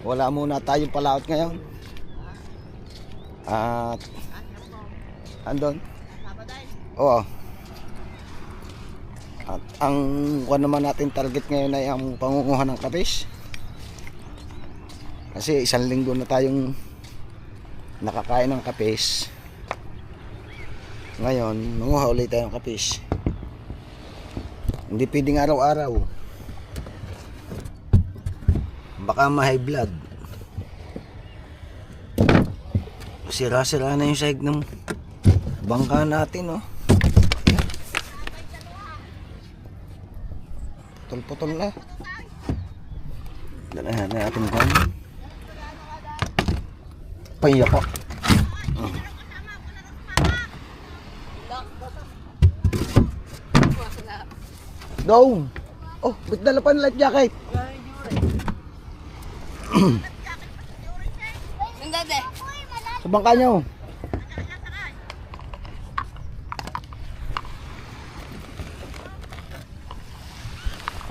wala muna tayong palaot ngayon. At andon. Oo. At ang kuwan naman natin target ngayon ay ang pangunguha ng kapis. Kasi 1 linggo na tayong nakakain ng kapis. Ngayon, manguha ulit tayo ng kapis. Hindi pwedeng araw-araw. Baka ma-high blood. Sira-sira na yung sahig ng bangka natin, oh. Putol-putol na. Dalahan na natin kung pahiya po. Doon. Oh, ba't dala pa ng life jacket? Sa bangka nyo.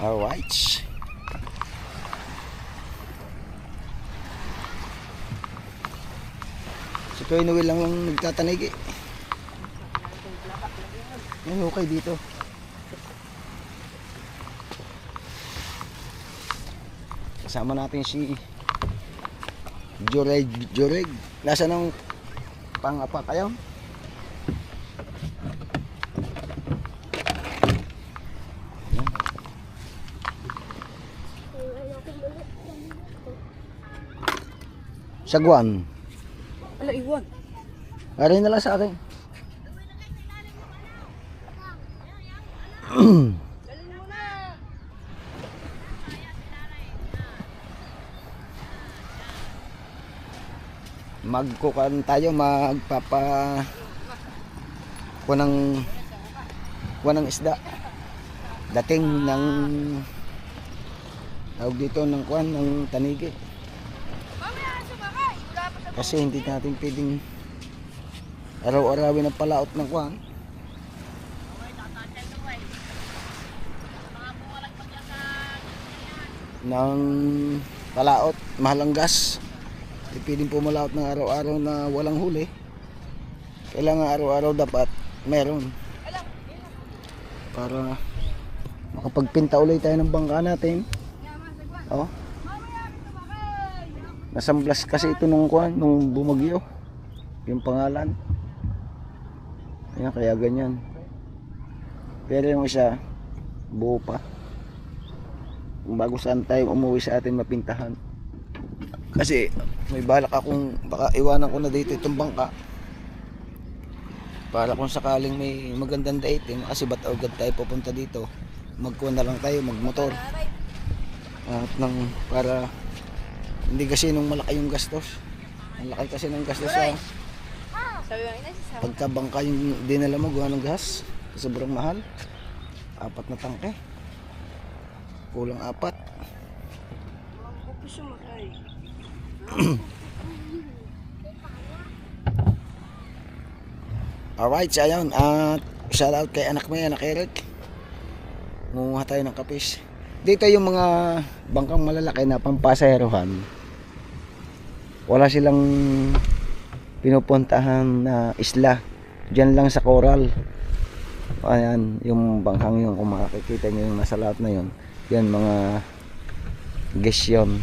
Alright. Si Kuya Noel lang nagtatanig eh. Yan, okay dito. Kasama natin si Joreg. Nasa nang pang-apa kayo? Sagwan. Ala, iwan. Aray na lang sa akin. Magkukan tayo, magpapa kunang isda. Dating ng tawag dito ng kuan ng tanigi. Kasi hindi natin pwedeng araw-arawin ang palaot ng kuan. Ng palaot, mahal ang gas. Hindi pwedeng pumalaot ng araw-araw na walang huli. Kailangan araw-araw dapat meron. Para makapagpinta ulit tayo ng bangka natin. Oh. Nasamblas kasi ito nung kuan, nung bumagyo. Yung pangalan. Ayan, kaya ganyan. Pero yung isa, buo pa. Bago saan tayo umuwi sa atin mapintahan. Kasi may balak akong baka iwanan ko na dito itong bangka para kung sakaling may magandang dating, kasi ba't agad tayo pupunta dito, magkuha na lang tayo, magmotor at nang para hindi kasi nung malaki yung gastos. Ang laki kasi ng gastos sa pagka bangka yung dinala mo gawa ng gas, sobrang mahal. 4 na tangke, kulang 4. Alright, so ayun, shout out kay anak mo yan, anak Eric. Munguha tayo ng kapis. Dito yung mga bangkang malalaki na pampasaherohan, wala silang pinupuntahan na isla. Diyan lang sa Coral. Ayan, yung bangkang yun, kung makikita nyo yung nasa lahat na yun, yan mga guess yun.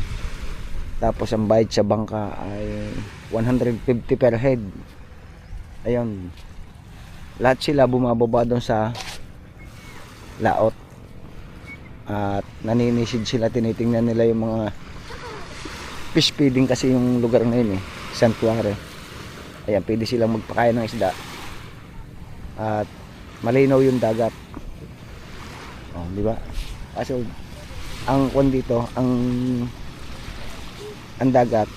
Tapos ang bayad sa bangka ay 150 per head. Ayun. Lahat sila bumababa doon sa laot. At naninisid sila, tinitingnan nila yung mga fish feeding kasi yung lugar na yun eh, sanctuary. Ayan, pwede silang magpakain ng isda. At malinaw yung dagat. Oh, di ba? Kasi ang kon dito, ang dagat,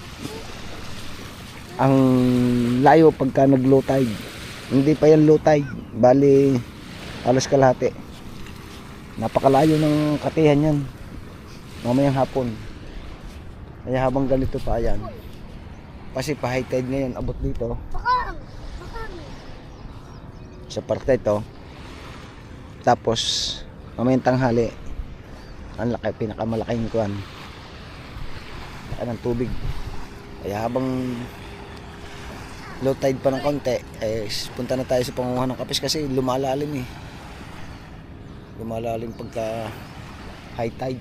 ang layo pagka nag low tide. Hindi pa yan low tide, bali alas kalahati. Napakalayo ng katihan yan mamayang hapon. Kaya habang ganito pa yan, kasi pa high tide ngayon, abot dito sa parte ito. Tapos mamayang tanghali, ang laki, pinakamalaking kuwan, ng tubig. Kaya habang low tide pa ng konti, punta na tayo sa pangunguhan ng kapis kasi lumalalim lumalalim pagka high tide.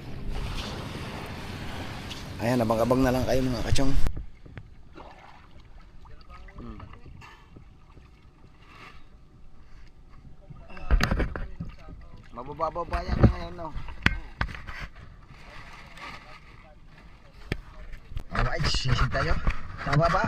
Ayan, abang-abang na lang kayo mga kachong. Mabababa yan na ngayon, no? Alright, sisig tayo. Tama ba?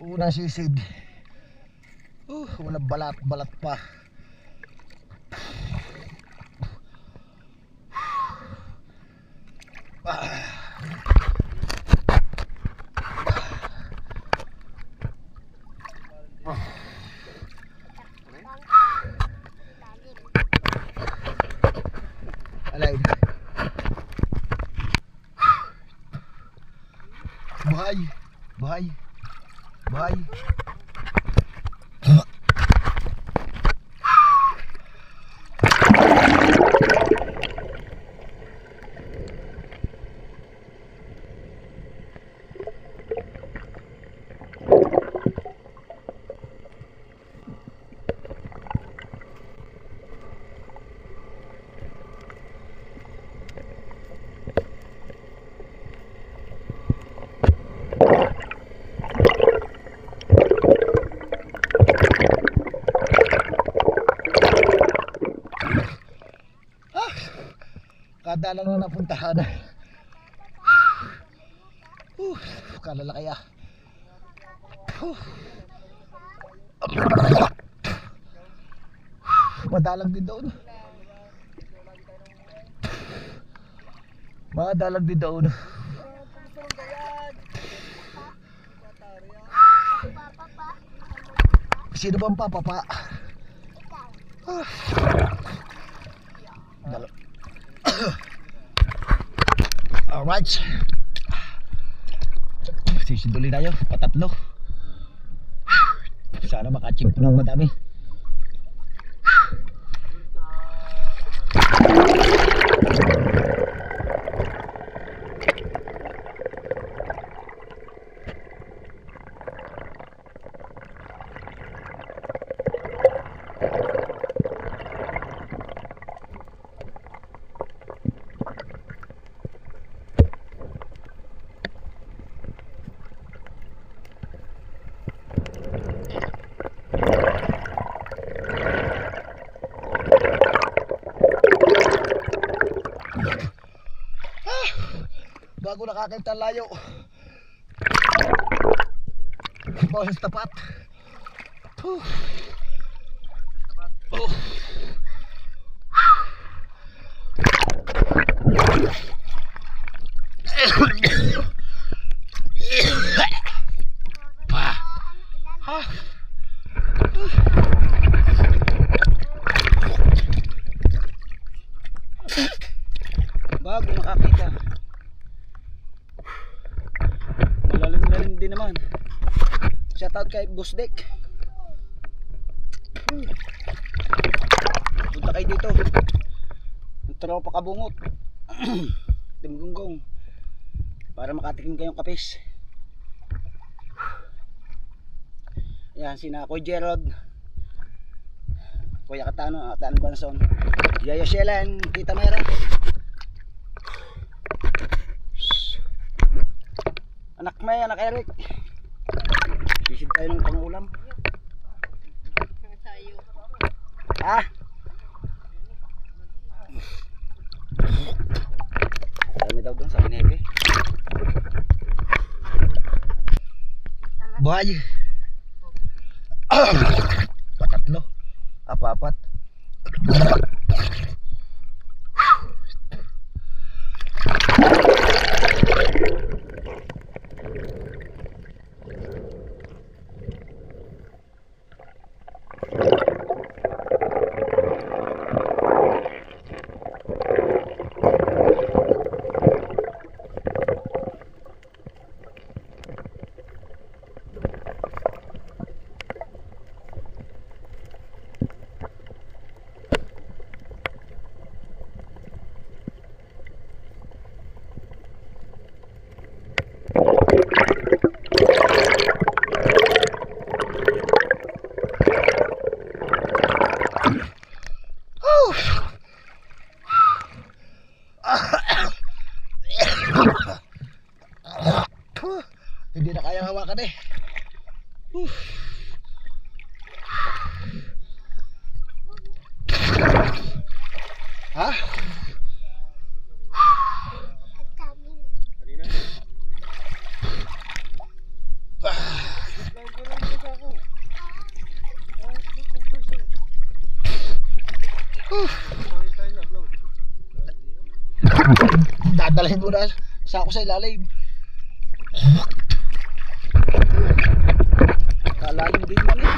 Una sisid. Walang balat pa. Alay. Bahay. Kada lang na napuntahan. Kalalaki ah. Madalag din doon. Sino bang papapa? Alright, sisiduli tayo, patatlo. Sana makachimp ng madami. Bago nakakita layo. Boses tapat. Bago nakakita. Malalim din naman. Shoutout kay Boss Deck. Punta kayo dito. Ang tropa kabungot. Timgunggong. Para makatikim kayong kapis. Yan, sina Kuya Gerald, Kuya Katano, Atan Banson, Yaya Shelan, Tita Mera. Anak May, anak Eric. Sisid tayo ng pangulam. Ha? daw doon sa Binebe. Buhay. Patatlo. Apapat. Hindi na kayang hawakan eh. Ha? Dadalhin mo na sa ako sa ilalim. Kalalim din man eh.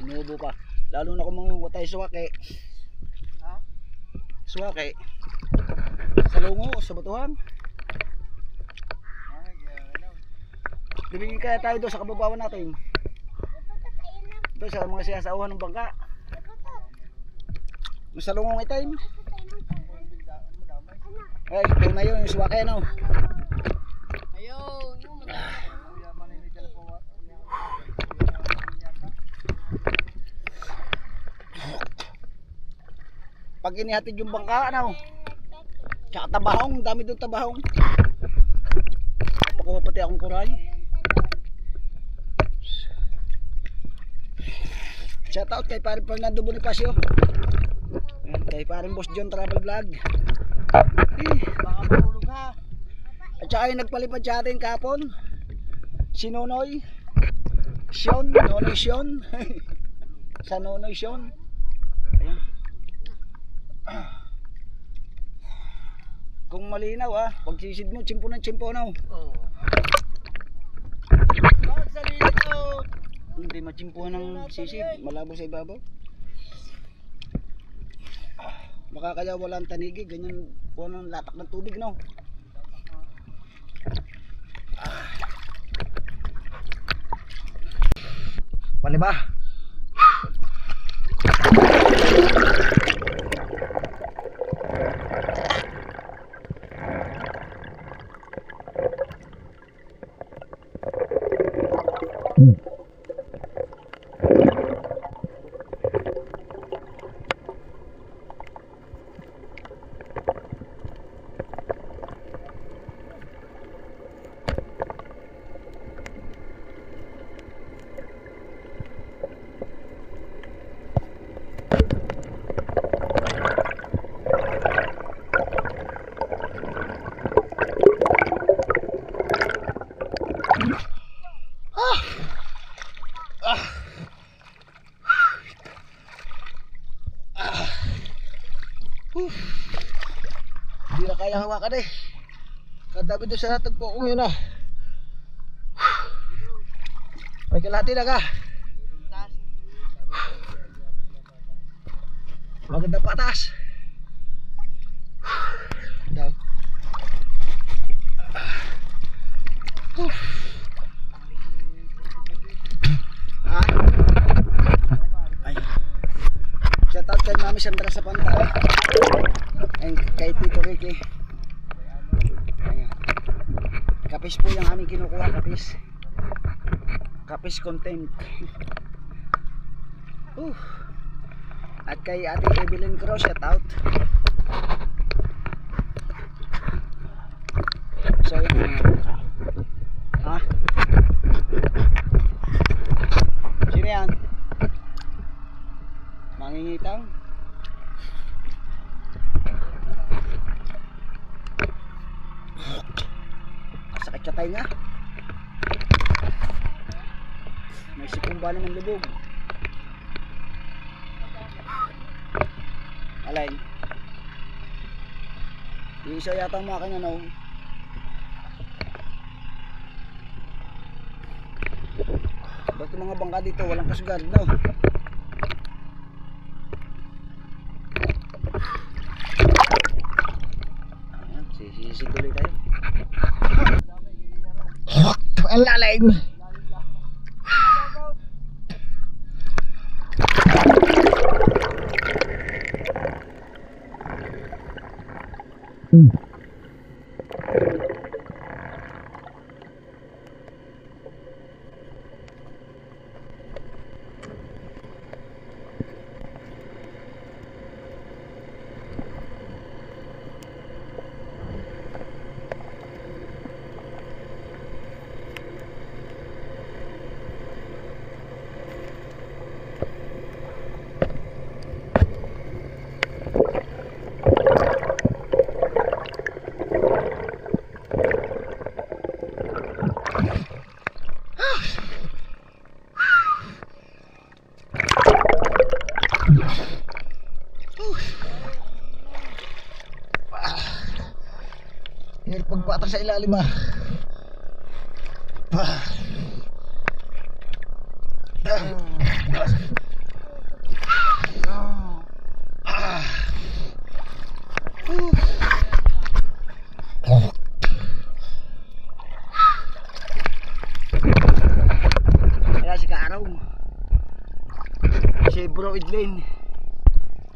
Inubo pa. Lalo na kung mga watay suwake. Suwake. Sa lungo o sa batuhan. Tumingin kaya tayo doon sa kababawan natin. Doon sa mga siyasauhan ng bangka. Sa lungong itim. Ay, ito na yun, yung suwake no. Ayun. Pag inihatid yung bangka, ano? Tsaka tabahong, dami doon tabahong. Napakuha pati akong kuray. Shout out kay Paring Fernando Bonifacio. Kay Paring Boss John Travel Vlog. Baka mahulog ha. At saka yung nagpalipad sa atin kapon, si Nonoy Sean, Nonoy Sean. Sa Nonoy Sean. Ayan. Kung malinaw ha, pag sisid mo, tsimpo ng tsimpo na. Oo. Bakit sa lito? Hindi matsimpo ng sisid, malabo sa ibabaw. Baka kaya walang tanigi, ganyan po ng latak ng tubig no. Pali ba? Hindi na kaya hawakan eh. Kadabi doon sa natagpo ko yun ah. May kalahati na ka. Maganda patas. Daw. Ha? Ay. Shout out kay Mami Sandra sa Pantay. And kay Tito Ricky. Ayan. Kapis po yung aming kinukuha, kapis. Kapis content. At kay Ate Evelyn Cruz, shout out. So yun. Ha? Sino yan? Mangingitang? patay nga. May sipong ba naman lubog? Alay. Yung isa yata ang makina no. Ba't yung mga bangka dito walang kasgard no? Ayan, sisisig ulit tayo. Ang lalim. Hirap pagpatak sa ilalim ah. Ayan si Kaaraw. Si Bro Idlin.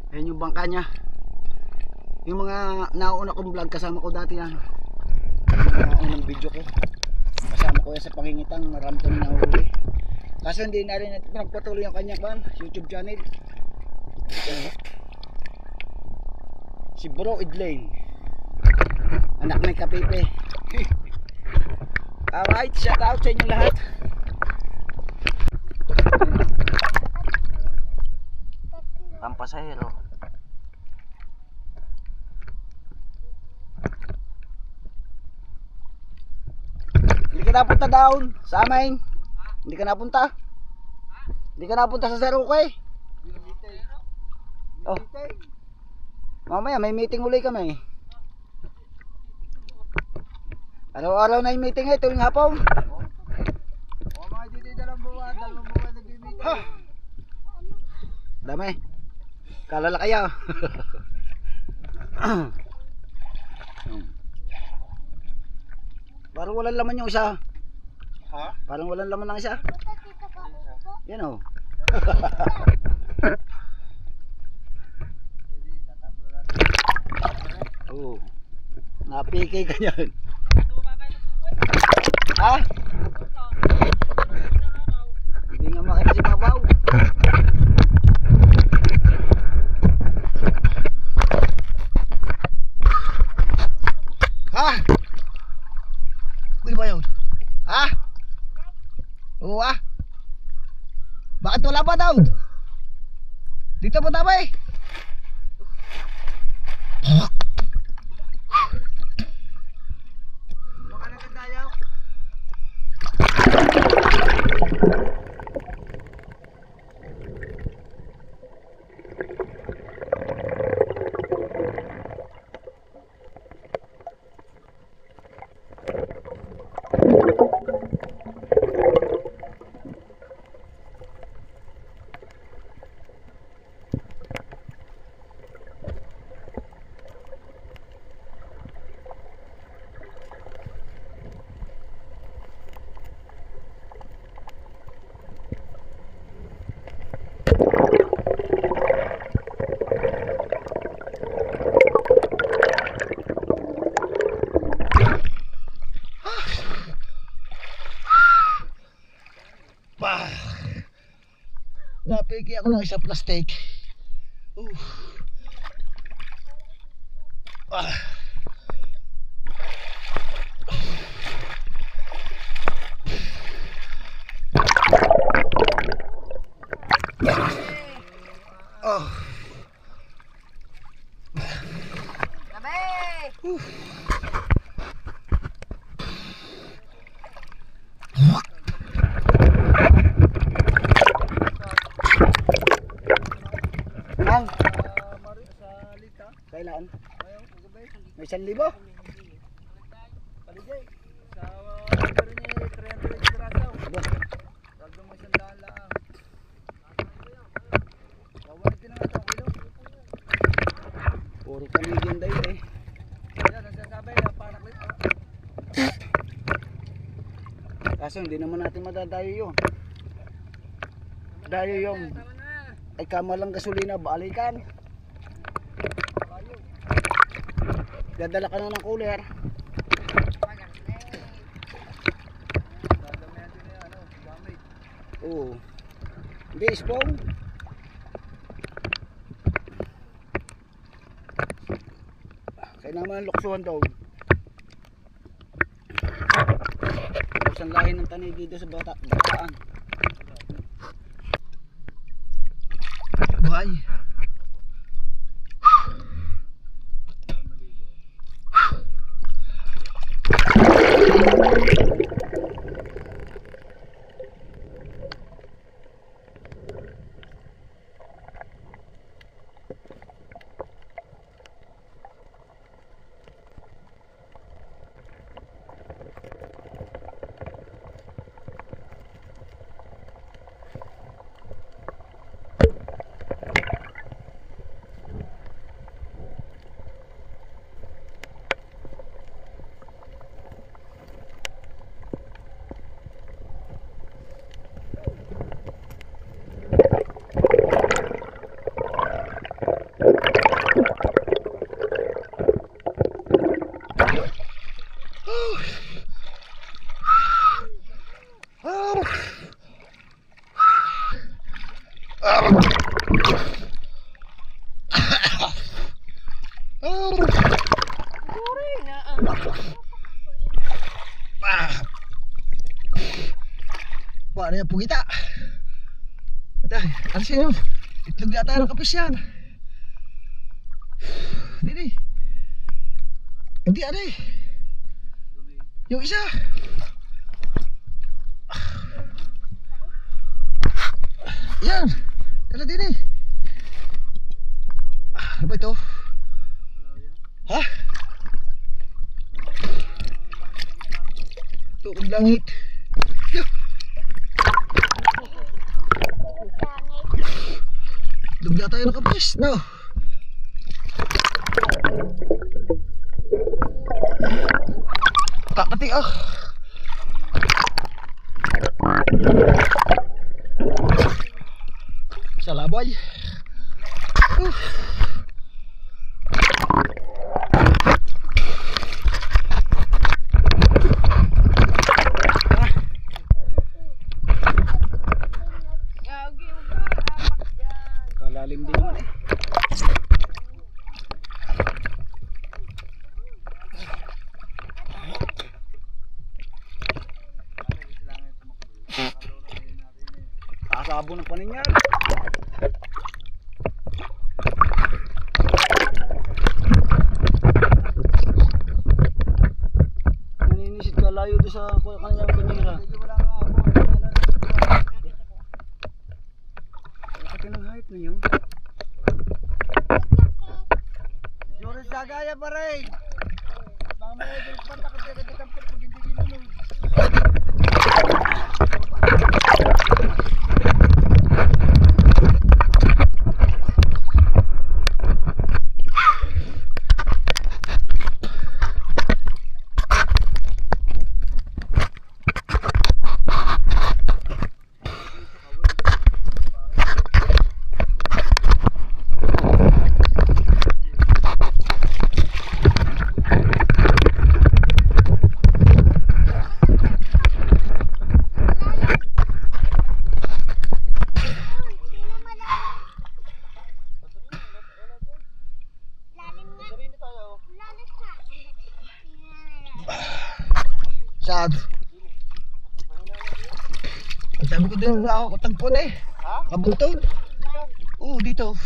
Ayan yung bangka niya. Yung mga nauna kong vlog kasama ko dati yan. Mga unang video ko. Kasama ko yan sa Pangingitan. Marami kami nahuli. Kaso hindi na rin nagpatuloy ang kanyang YouTube channel. Si Bro Idlin. Anak may kapipe. Alright, shout out sa inyo lahat. Ang pasahero. Hindi ka napunta down sa amin. Hindi ka napunta. Hindi ka napunta sa Zero Kay. Oh. Mamaya may meeting uli kami. Araw-araw na yung meeting eh, tuwing hapon. O mga dito dalawang buwan nag-meeting. Dami. Kalala kayo. Parang walang laman yung isa. Ha? Parang walang laman ng isa. Yan o. Oh. Napikay ka yan. Ha? Hindi nga makita si Babaw. Ha? Pwede ba yun? Ha? Oo ah. Bakit wala pa daw? Dito pa tabay. Baka nagkatayaw. Napiki ako ng isang plastic. May 1,000. Paligay. Sa order ni 300 piraso. Aba, Saldo mo 100 lang. Bawal din nga ito, kilo. puro Canadian dahil eh. Yan, nagsasabi, panak nito. Kaso hindi naman natin madadayo yun. Dayo yung Tama na. ay kamalang gasolina, balikan. Dadala ka na ng cooler. Dadamihan din yung gamit. Oo. Hindi, spawn. Kaya naman luksuhan daw. Isang lahi ng tanig dito sa bataan. Buhay. Paano yan pugita? Ata, ano siya yun? Itlog yata ng kapis yan. Hindi. Hindi ano eh. Yung isa. Yan. Ano din eh. Ano ba ito? Ha? Tukod langit. Yo. Lugya tayo ng kapis, no? Kakati ah. Salabay. Kalalim din naman eh. Kasabo ng panin yan. Naninisid ka layo doon sa kanyang kanira. Sa ng hype na yun. Yuri sagaya pa rin. Mamaya din pa takot-takot pag hindi ginulong. Sad. Ang sabi ko din na ako tagpon eh. Kabuntod. Oo, dito.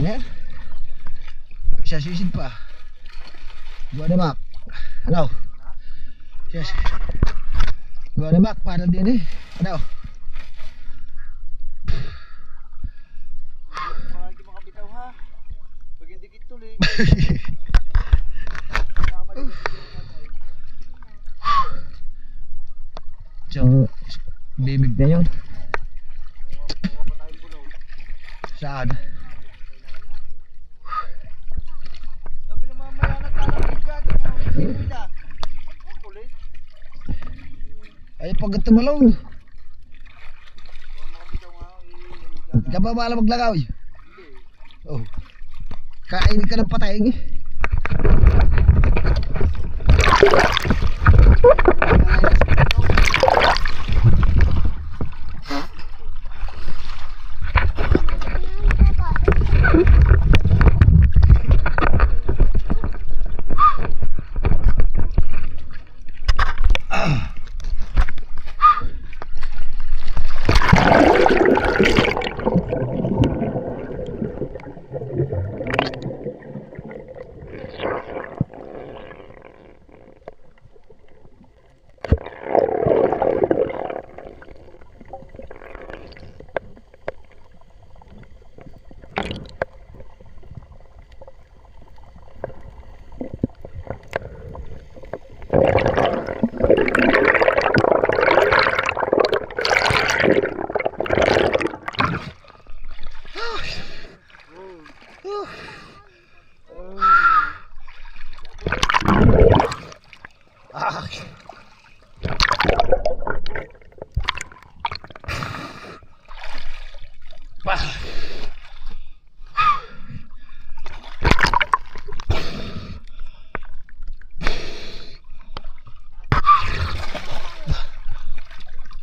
Ayan. Siya sisid pa. Gua na mak. Ano? Yes. Gua na mak para din eh. Ano? Baka hindi makabitaw ha. Pag hindi kituloy. So, bibig na yun. Saan? Sabi ng mga mayangat talagang dyan. Hindi na. Kulit. Ay, pag ito malong. Baka makabitaw nga. Hindi ka ba maala maglagaw? Oh. Kainin ka ng patay eh.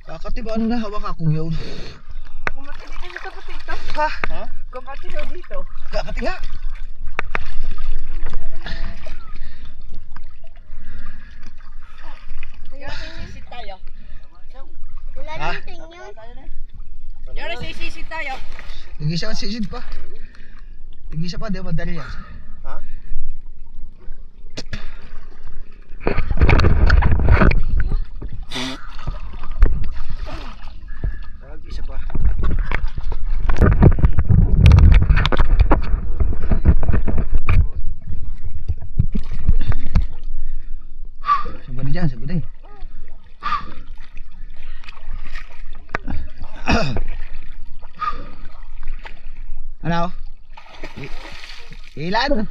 Kakatiba ano na hawak akong yun. Kumatili ka sa kapatito. Ha? Ha? Kumatili dito. Kakati nga. Sisit tayo. Wala Ha? nang tingin. Yara sisit tayo. Tigisa ka sisid pa. Tigisa pa, di ba madali yan? Ha? Wag, isa pa. Sabay dyan, sabay dyan. Ano? Ilan?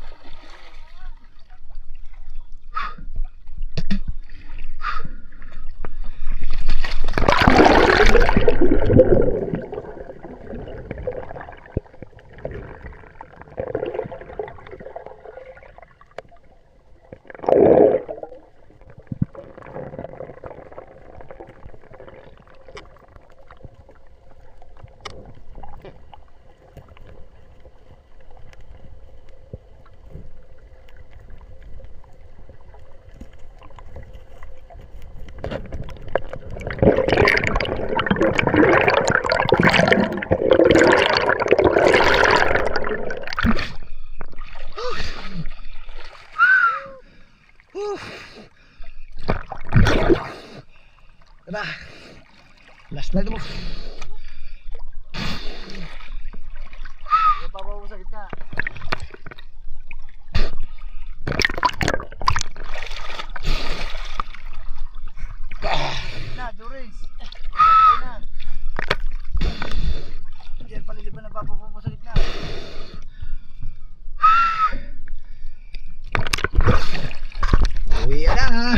Tara. Last na ito mo. Yung pabaw mo sa gitna. Gitna, Joris. Okay na. Diyan paliliban ng papabaw mo sa gitna. Uwi na.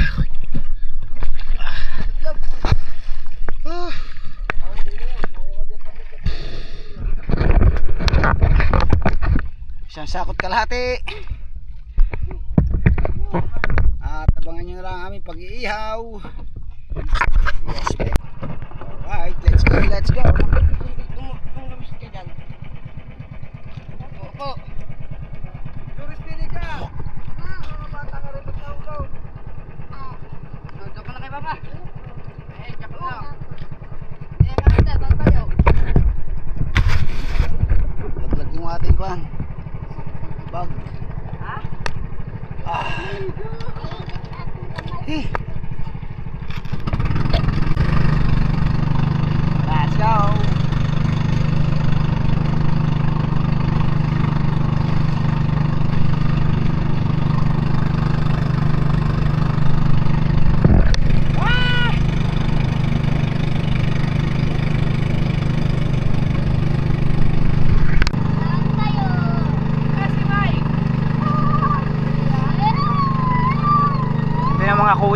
Isang sakot kalahati. At abangan nyo na lang aming pag-iihaw. Yes, ma'am. Alright, let's go, let's go. Lumabas ka dyan. Opo. Joris, pili ka. Mga bata ka rin magkaulaw. Joke lang kay Papa. Eh, joke lang. Eh, makita, saan tayo? Laglag yung ating kwan.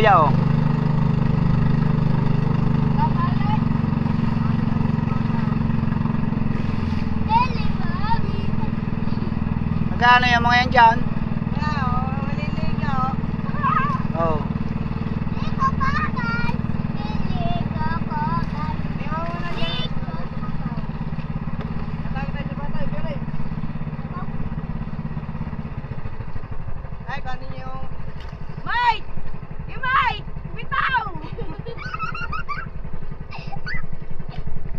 kuya oh. Magkano yung mga yan dyan? Oh. Ay, kanin yung... Mike! Yung Mike! Bitaw!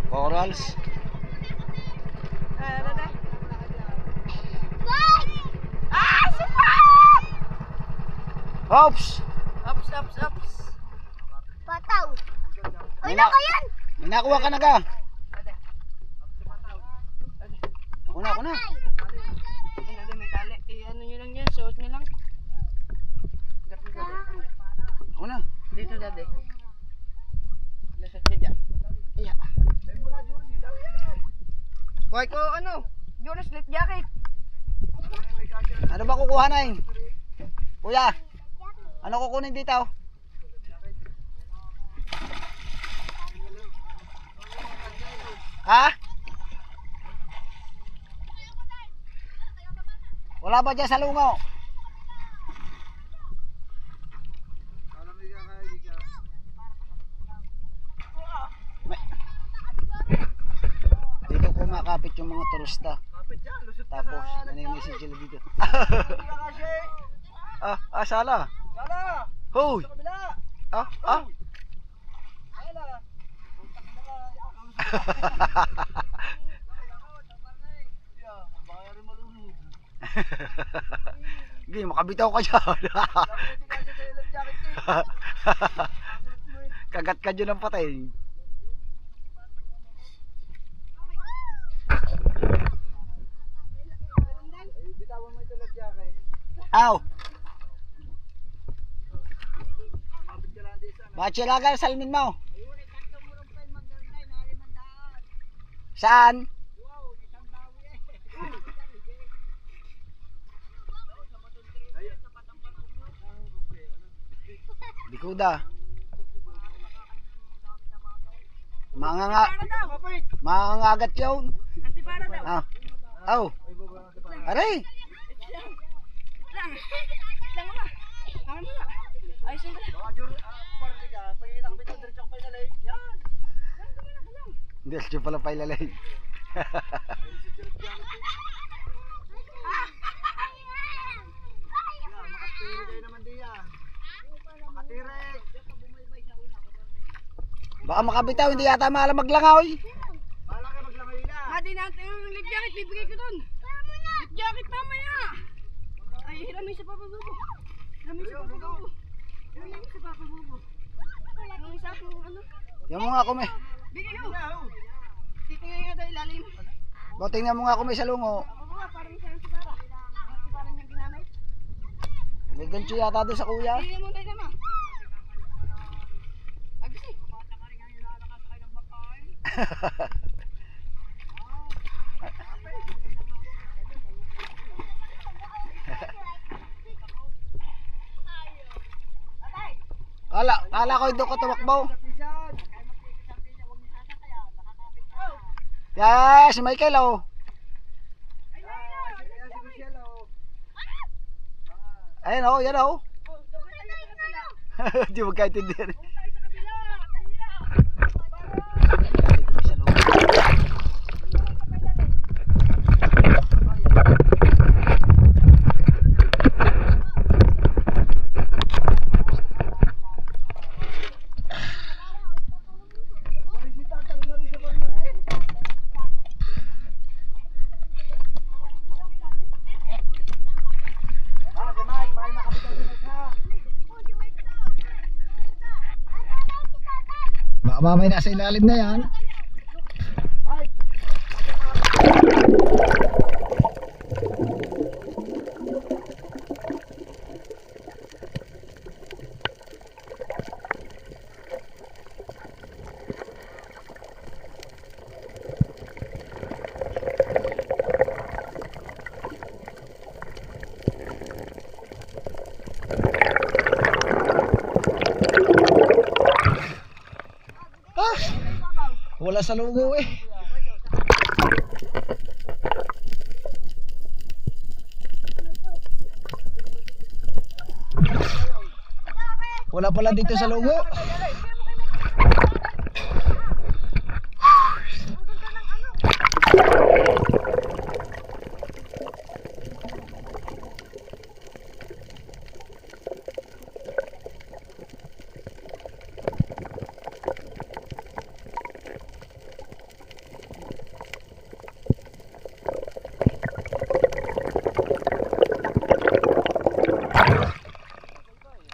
Corals. Ano na? Ah! Supat! Hops! Ups, ups, ups. Pataw. Ay, Mina- naka yan. May nakuha ka na ka. Ako na, ako na. Ano, may tali. Ano nyo lang yan, suot nyo lang. Ako na. Dito, dade. Lasot ka dyan. Iya. Hoy ko, ano? Jonas, slip jacket. Ano ba kukuha na yun? Kuya, ano kukunin dito? Ha? Wala ba dyan sa lungaw? Dito kumakapit yung mga turista. Tapos nanimessage sila dito. Sala. Sala! Hoy. Kabila! Ah. Sala! Hindi, makabitaw ka dyan. Kagat ka dyan ng patay. Aw. Bakit sila ka sa salmin mo? Saan? Bikuda. Mangangagat yun. Antipara daw. Aw. Aray. Lang mo na. Lang mo na. Ayos na pala. Hindi, siya pala pa ilalay. Baka makabitaw, hindi yata maalam maglangaw. Hadi natin yung lip jacket. Bibigay ko dun. Lip jacket mamaya. Ay, hiramin sa Papa Bubo. Hiramin sa Papa Bubo. Hiramin sa Papa Bubo. Yung isa kong ano. Tingnan mo nga ako may. Bigay ko. Titingnan nga daw ilalim. Tingnan mo nga ako may sa lungo. Ako nga, parang isa yung sipara. Ang sipara niyang ginamit. May gancho yata doon sa kuya. Bigay mo tayo naman. Agsi. Kala ko doon ko tumakbo. Yes, Michael oh. Ayun oh, yan oh. Di magkaintindihan. Mamay nasa ilalim na yan. Wala sa lugo eh. Wala pala dito sa lugo.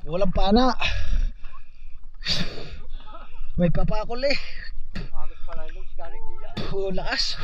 Walang pana. May papakol eh. Oh, lakas.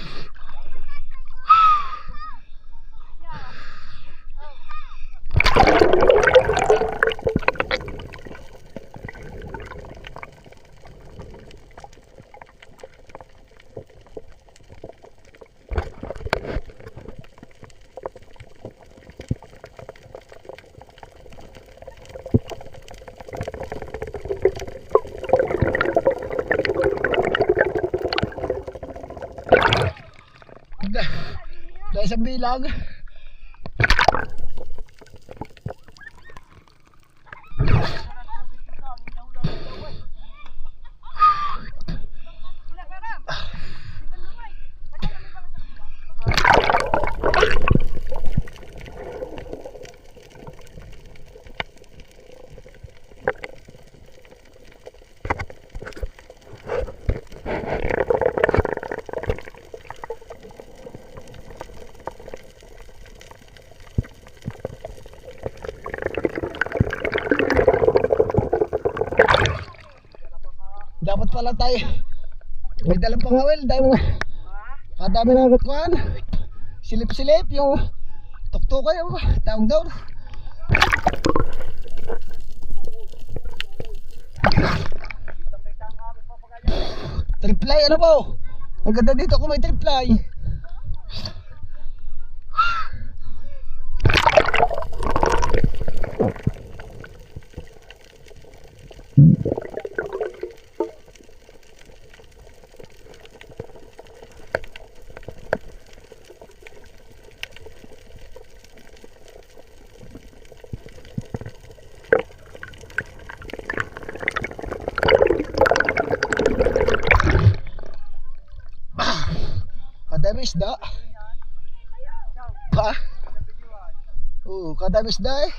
Dahil sa bilag. Dapat pala tayo may dalang pangawil dahil kadami na kukuhan. Silip-silip yung tuktukay yung tawag daw. Triply ano po? Ang ganda dito kung may triply. Kadami isda. Pa? Oo, kadami isda eh.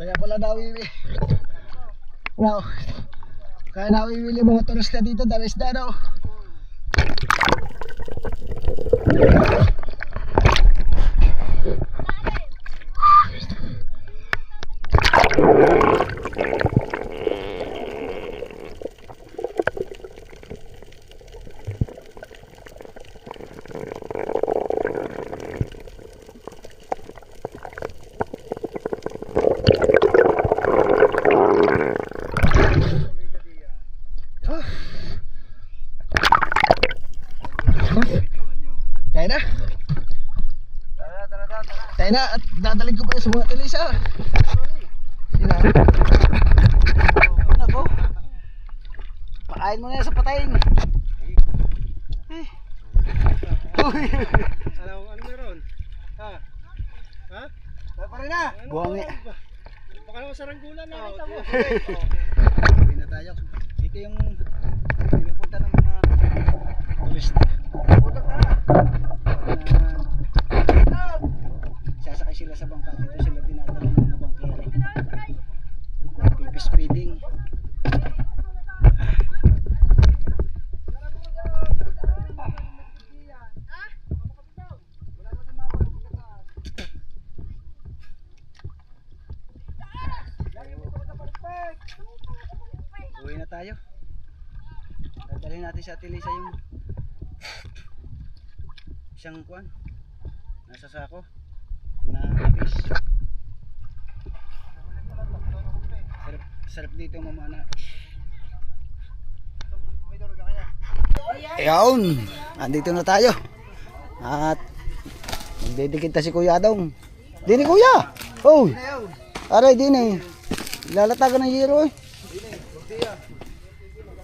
Kaya pala nawiwi. Wow. Kaya nawiwili mga turista dito, dami isda daw. Tayo na. Tayo na at dadaling ko pa yung sa mga tilisa. Sina? Nako. Pakain mo na yan sa patayin. Ano meron? Ha? Ha? Pa rin na. Buwangi. Baka naman saranggulan na kita mo. Sabi na tayo. Ito yung pinupunta ng mga turista. Sasakay sila sa bangka. Dito sila dinadala ng mga bangkero. Pipis feeding. Uwi na tayo. Dadalhin natin sa Ate Lisa yung isang kuwan. Nasa sako na fish. Sarap dito mamana. Ayun, andito na tayo. At magdidikit na si Kuya Adong. Dini Kuya. Oh. Aray dini. Lalatagan ng hero eh.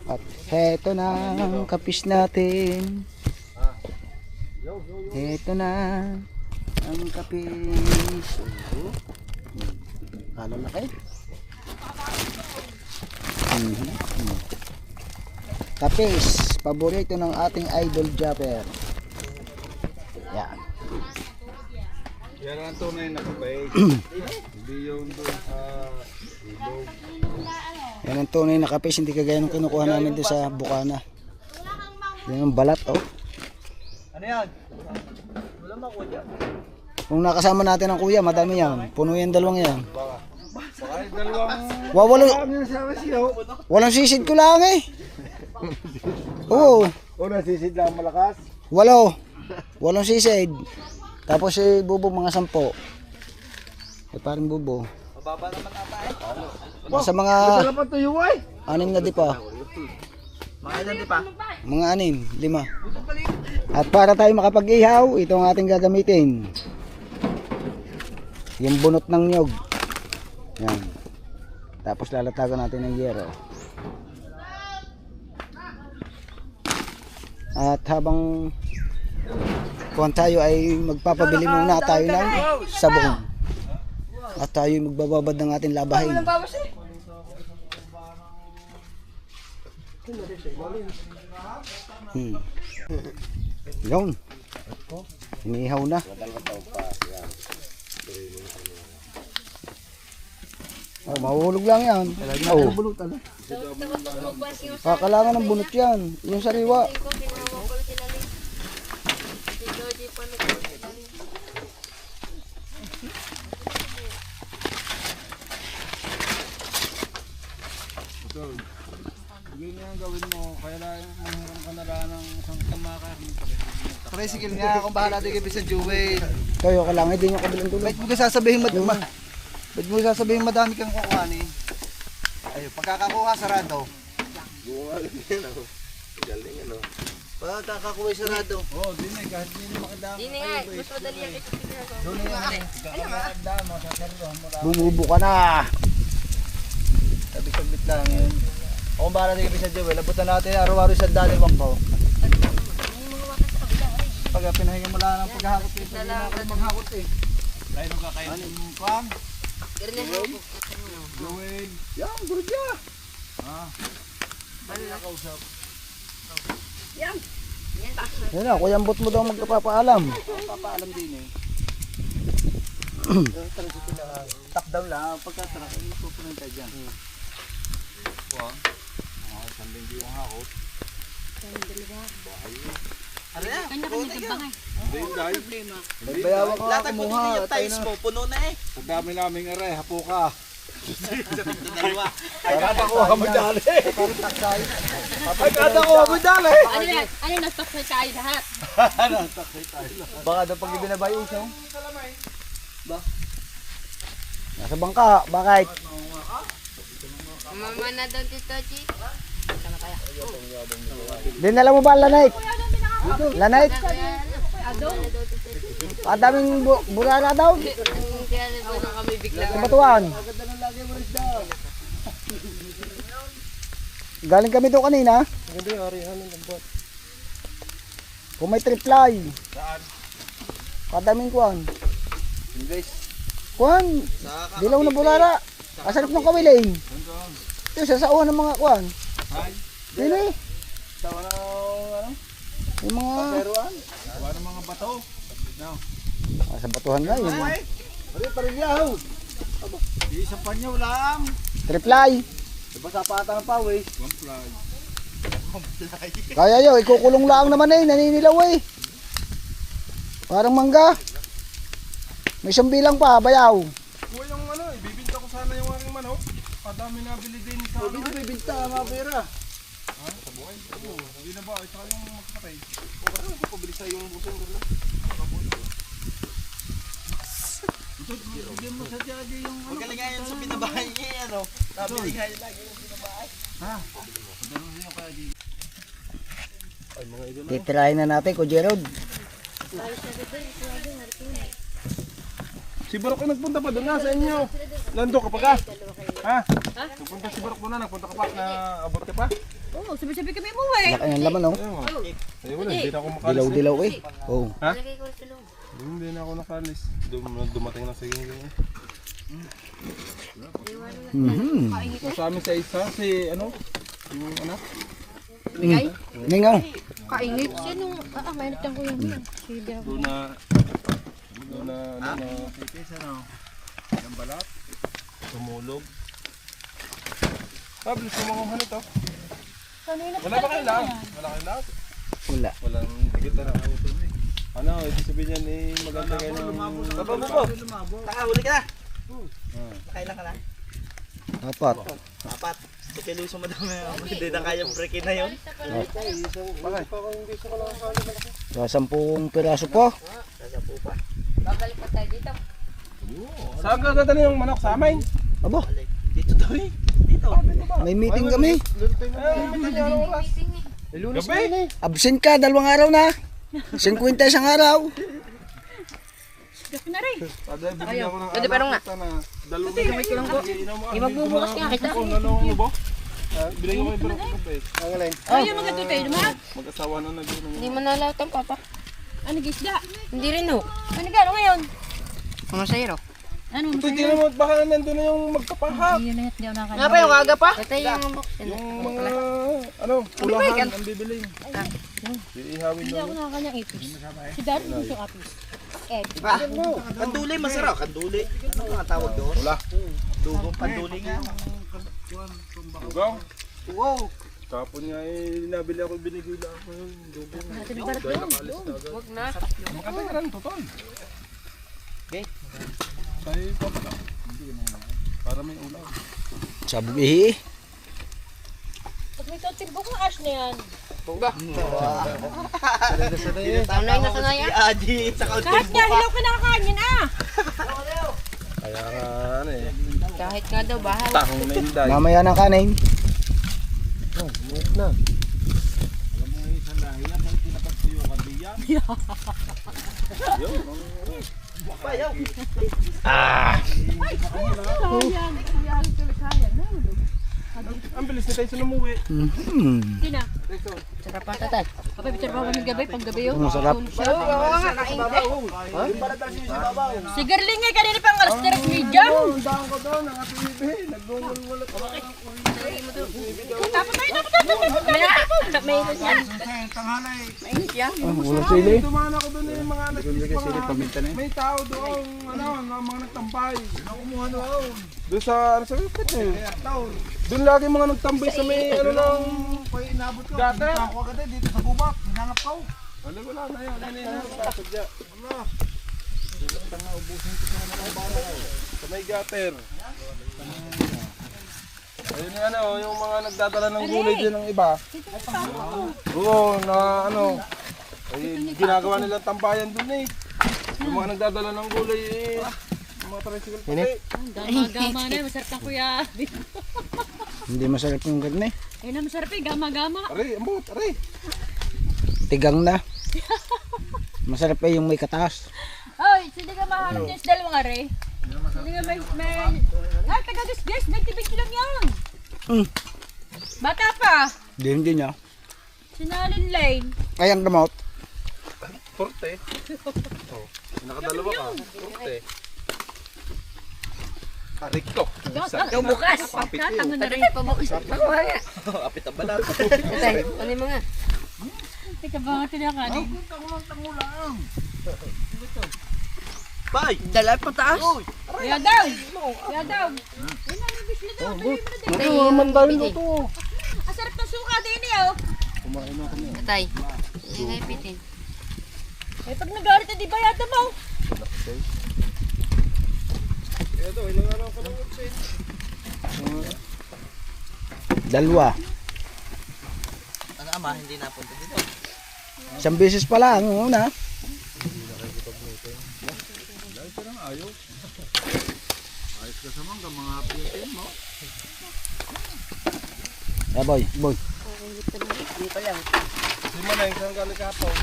At heto na ang kapis natin. Heto na ang kapis. Kala na kayo. Kapis, paborito ng ating idol Japper. Yan. Yan ang tunay na kapay. Hindi yung doon sa ilog. Yan ang tunay na kapis, hindi kagaya ng kinukuha namin doon sa Bukana. Yan ang balat, oh. Ano yan? Wala makuha dyan. Kung nakasama natin ang kuya, madami yan. Puno yan dalawang yan. Baka yung dalawang... Wawalo, Ano sa siyo? walang sisid ko lang eh. Oo, Una sisid lang malakas. walang sisid. Tapos si Bubo mga 10. Parang Bubo. Mababa naman ata eh. Sa mga Wala pa tuyo ay. 6 na di pa. Mga ilan di pa? Mga 6, 5. At para tayo makapag-ihaw, ito ang ating gagamitin. Yung bunot ng nyog. Yan. Tapos lalatagan natin ng yero. At habang kung tayo ay magpapabili muna tayo ng sabong. At tayo magbababad ng ating labahin. Yun. Inihaw na. Oh, mahulog lang yan. Oh. Kakalangan ng bunot yan. Yung sariwa. Sige nga ang gawin mo. Kaya lang manghiram ka na lang ng isang tamaka. Tricycle nga, kung bahala din kayo sa Jewel. Kayo, kailangan din yung kabilang dulo. Ba't mo sasabihin madami kang kukuhanin? Ayun, pagkakakuha sarado. Pagkakakuha sarado. Oo, din eh. Kahit hindi makadama. Hindi nga, mas madali ang ito. Bumubo ka na. Sabit-sabit lang yun. O kung bahala din kayo sa Jewel, abutan natin araw-araw sa daliwang ko. Pag pinahinga mo lang ng paghakot eh, pwede na kayo maghakot eh. Dahil nung kakain yung pang. Jewel. Yan, durudya. Yan na, kuyambot mo daw magpapaalam. Papaalam din eh. Top down lang, pagkatarak, ay mapupunta dyan. Bayawa ka nga kumuha. Tayo na. puno na eh. Sa dami naming aray, hapo ka. Dalawa. Para nakuha mo dali. Ay, kada kuha mo dali. Ano yan? Ano yung na-stock na tayo lahat? Baka daw pag ibinabay usaw. Nasa bangka, bakit? Mama na doon, Tito G. Dinala mo ba ang lanait? Lanait? Ang daming burara daw. Kaya doon na kami bigla. Kumatuan. Galing kami doon kanina. Kung may triply. Saan? Kadaming kuwan. English. Kuwan. Dilaw na burara. Kasarap ng kawiling. Ito sa sauhan ng mga kuwan. Ay, Dili. tawa na ano? Yung mga Tawa ng mga bato. No. sa batuhan nga yun. Pare, parilyaw. Isang panyaw lang. Triply. Diba sa pata ng pawis? One fly. Kaya yun, ikukulong lang naman eh. Naninilaw eh. Parang mangga. May isang bilang pa, bayaw. Kuha yung ano, ibibinta ko sana yung aking manok. dami nabili din sa O, dito may binta, mga pera. sa buhay. Oo, hindi na ba? Ito yung magkakatay. O, kasi hindi ko bilis sa yung busong gano'n. Bigyan mo sa daddy yung ano. Magkaligayan sa binabahay niya, ano? Nabiligayan lagi yung binabahay. Titirahin na natin, Kuya Rod. Si Barok ay nagpunta pa doon na sa inyo. Nando ka pa ka? Ha? Nagpunta si Barok doon na, nagpunta ka pa, na abot ka pa? Oo, sabi-sabi kami mo eh. Laki ng laman, oh. Ayun, wala, hindi na ako makalis. Dilaw-dilaw eh. Oh. Ha? Hindi na ako nakalis. Dumating na sa inyo. Sa amin sa isa, si ano? Yung anak? Ningaw. Kainit. Sino? Mainit lang ko yan. Doon na, ano, Titis, ano? ng balat. Tumulog. Pablis sa mga uhan ito. Wala ba kayo lahat? Wala kayo lahat? Wala. Walang higit na nakauto eh. Ano, ibig sabihin yan eh, maganda kayo ng... Papabubo! Nakahuli ka na! Nakailan ka na? Apat. Apat. Kasi luso madami. Hindi na kaya breakin na yun. Sa 10 piraso po. Kaya po pa. Babalik pa tayo dito. Saan ka dadali yung manok sa amin? Abo, Dito daw eh. Dito. may meeting kami. Gabi? Absent ka, 2 araw na. 50 isang araw. Gabi na rin. Taday, bibigyan ako ng Pwede parang nga. Dalawang gamay ko lang po. Di magbubukas nga kita. Dalawang ano ba? Bilhin ko yung barok ko ba? Ang alin? Ay, yung maganda tayo naman. Mag-asawa na nag-inom. Hindi mo nalaot ang papa. Ano gisda? Hindi rin ho. Ano gano'n ngayon? Mga sayro. Ano Ito, hindi naman, baka nandun na yung magkapahap. Nga pa yung kaga pa? Ito yung Yung mga, ano, ulahan ang bibiling. Iihawin Hindi doon. ako nakakanyang ipis. Si Daddy gusto yung apis. Kanduli, masarap. Kanduli. Ano ang tawag doon? Wala. Dugong kanduli nga. Dugaw. Wow. Kapon nga eh, nabili ako, binigay lang ako yung dugong. Dahil nakalis na agad. Huwag na. Makatay ka rin, totoo. Okay. Tayo pa pala. Para may ulam. Sabi Pag may totsig buko, ash na yan. Tanay na sanay ah. Aji, sa Kahit kaunting nga, hilaw ka nakakain yan ah. Kaya nga, ano eh. Kahit nga daw, bahaw. Tahong na yung day. mamaya ng kanin. Ang bilis ni Tyson umuwi. Sina? Sarap pa tatay. Kapag bicara pa kami gabi, pag gabi yun. Masarap. Oo nga, kainit. Si Gerling nga kanina pang alas 3 medium. Ang daan ko doon, ang ating ibe. Nagmumulwalot ako. Tapos tayo, tapos. Mainit yan. Mainit yan. Ulo sili. Dumaan ako doon eh, mga nagsispang. May tao doon, ano, mga nagtambay. Kumuha doon. Doon sa, ano sa pit eh. Doon lagi mga nagtambay sa may, ano lang, gutter. Ako agad dito sa bubak. Hinanap ko. Wala na yan. Ano yan? Sadya. Sa may gutter. Ayun yung ano, yung mga nagdadala ng gulay din ng iba. Oo, na ano, ay, ginagawa nilang tambayan dun eh. Yung mga nagdadala ng gulay eh, yung mga tricycle pati. Gama-gama na, masarap na kuya. Hindi masarap yung karne. Ayun na, masarap eh, gama-gama. Aray, ambot, aray. Tigang na. Masarap pa yung may kataas. Ay, hindi ka mahanap niya sa dalawang are. Hindi ka may... Ay, taga-gas-gas, 20-20 lang yan. Bata pa. Hindi niya. Sinalin lane. Ay, ang gamot. Porte. Oh, nakadalawa ka. Porte. Arikto. Ikaw bukas. Tatangan na rin. Pabukas. Apit ang balat. Tatay, ano yung mga? Teka ba nga tinakanin? Bay! Dala pataas! Kaya daw! Kaya daw! Ayun na, nabis na daw. Tuloy mo na daw. Ano, mandarin mo to. Ang sarap ng suka din eh oh. Tatay, hindi nga ipitin. Eh pag nagalit na di ba yata mo? Ito, ilang araw ka lang Dalawa. Ano ama, hindi napunta dito. Isang beses pa lang, una. Ah, boy. Di mo na yung isang galing kapaw.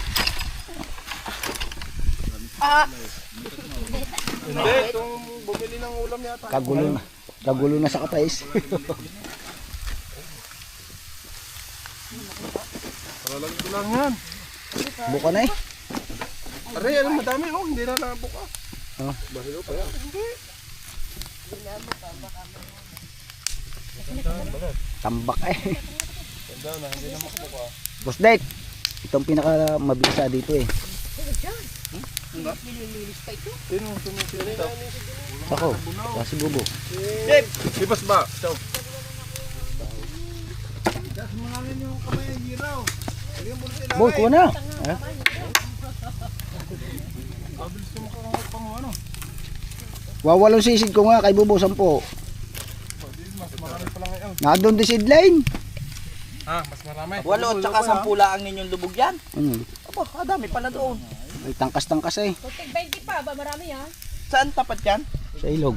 Hindi, itong bumili ng ulam yata. Kagulo na sa kapais. Paralag ko lang yan. Buka na eh. Aray, alam madami oh, hindi na nabuka. Oh. Bahilo pa yan. Tambak eh. Tanda na, hindi na makabuka. Boss Dek, itong pinaka mabisa dito eh. Sino sumisilita? Ako, kasi bubo. Sibas ba? Chow. Boy, kuha na. Eh? Kabilis ko makakangat pang ano. Wawalong sisid ko nga kay bubo 10. Mas marami pa lang ngayon. Nandun di seedline. Mas marami. 8 tsaka 10 lang ninyo lubog yan. Aba, Dami pala doon. may tangkas-tangkas eh. 20 pa ba? Marami ha? Saan tapat yan? Sa ilog.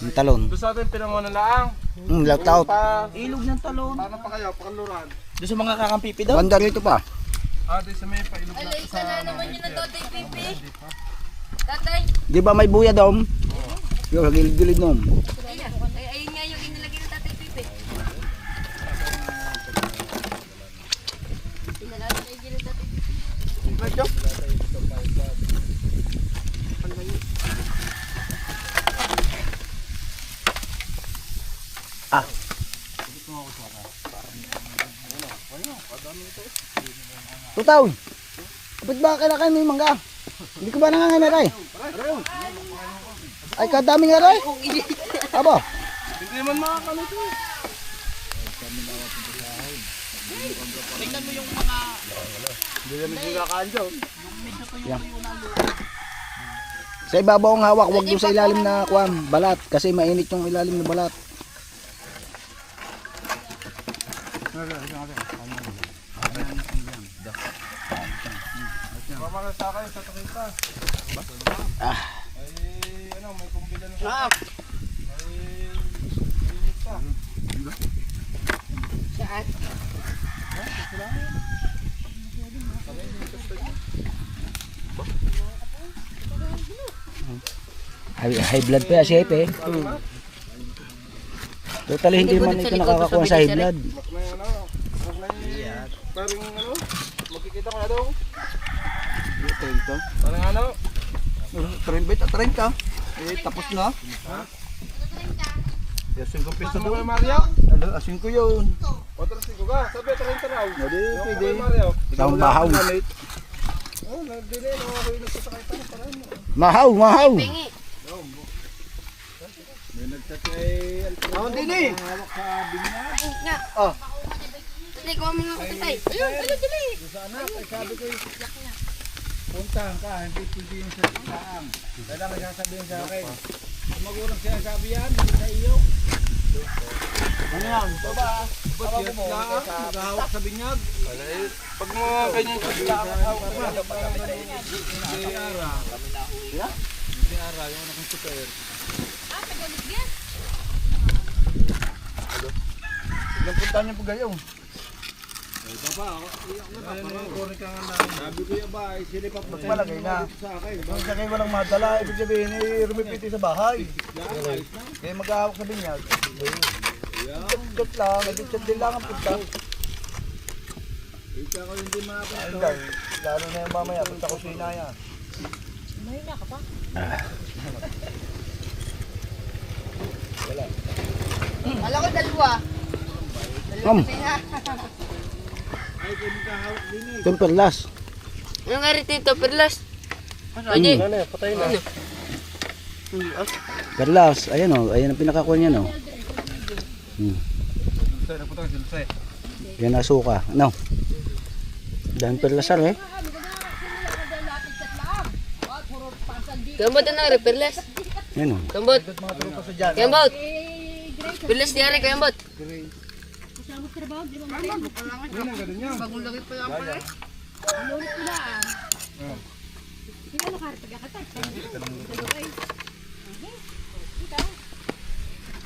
Yung talon. Doon sa atin pinangunan lang. Lockout. Ilog ng talon. Paano pa kayo? Pakaluran. Doon sa mga kakampipi daw. Bandar ito pa. Doon sa may pailog na sa... naman yun ang Tatay Pipi. Tatay, Di ba may buya daw? Yung gilid-gilid nom. ayun nga yung inilagay ng Tatay Pipi. Inalala na yung gilid ng Tatay Pipi. Tutaw. Ba't ba kinakain mo yung mangga? Hindi ko ba nangangain aray? Ay, kadaming aray? Aba, Hindi man makakamit eh. Tingnan mo yung mga... sa ibabaw ang hawak, wag doon sa ilalim na kuwan, balat. Kasi mainit yung ilalim na balat. Pamana sa akin sa takita. Ay, ano, may kumbila na sa akin. May init pa. High blood pa yan si Hepe. Totally hindi man ito nakakakuha sa high blood. Mak na yung ano. Mak na yung... Parang ano. Magkikita ko na daw. Parang ano. 30 Eh, tapos na. Yes, 5 piso daw. Mario? Asin ko yun. 4-5 ka. Sabi, 30 raw. Hindi, Yung pwede. kay Mario. Isang bahaw. Oh, nagdili. Nakakawin na sa kakita na parang. Mahaw, mahaw. Pingi. Hindi ni. Nga. Hindi ko mga kapitay. Ayun, dili. Puntahan ka, hindi pwede yung sa taang. Kailangan sasabihin sa akin. Kung magulang siya sabi yan, hindi sa iyo. Ano yan? Baba. Ba't yan lang? Maghahawak sa binyag. Pag mga ganyan sa Si Ara, yung anak ng super. Ilang punta niyo po gayong? Baba, iyak na pa. Parang kurin ka nga lang. Sabi ko yung ba, silipap mo Malagay na. sa akin. Kung siya kayo walang madala, ibig sabihin, rumipiti sa bahay. Kaya maghahawak sa binyag. Gat lang, edit din lang ang punta. Ika ko hindi makapag. Ayun lang, lalo na yung mamaya, punta ko sinaya. Wala ko dalawa. Temperlas. Yung nga rin dito, perlas. patay na. Perlas, ayan o. Ayan ang pinakakuha niya no. Yan na suka. No. Dahil perlasar eh. Gambot na rin, perlas. Yan o. Gambot. Gambot. Perlas di rin, gambot. Bago pa lang ito. Bagong lagay pa lang pala. Ulit ko na. Hindi mo nakarating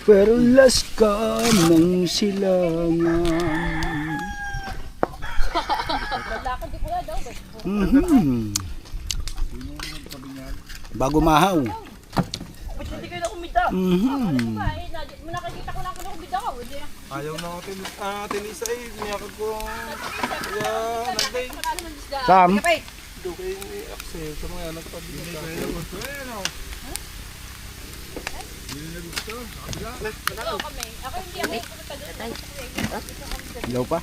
Pero last ka ng silangan. Mhm. Bago mahaw. Hindi kayo na kumita. Mhm. Nakakita ko lang ako na kumita ko. Ayaw na atin isa eh. Niyakag ko. Kaya nagday. Sam, Doon kayo ni Axel. Sa mga nagpabili ka. ilaw pa.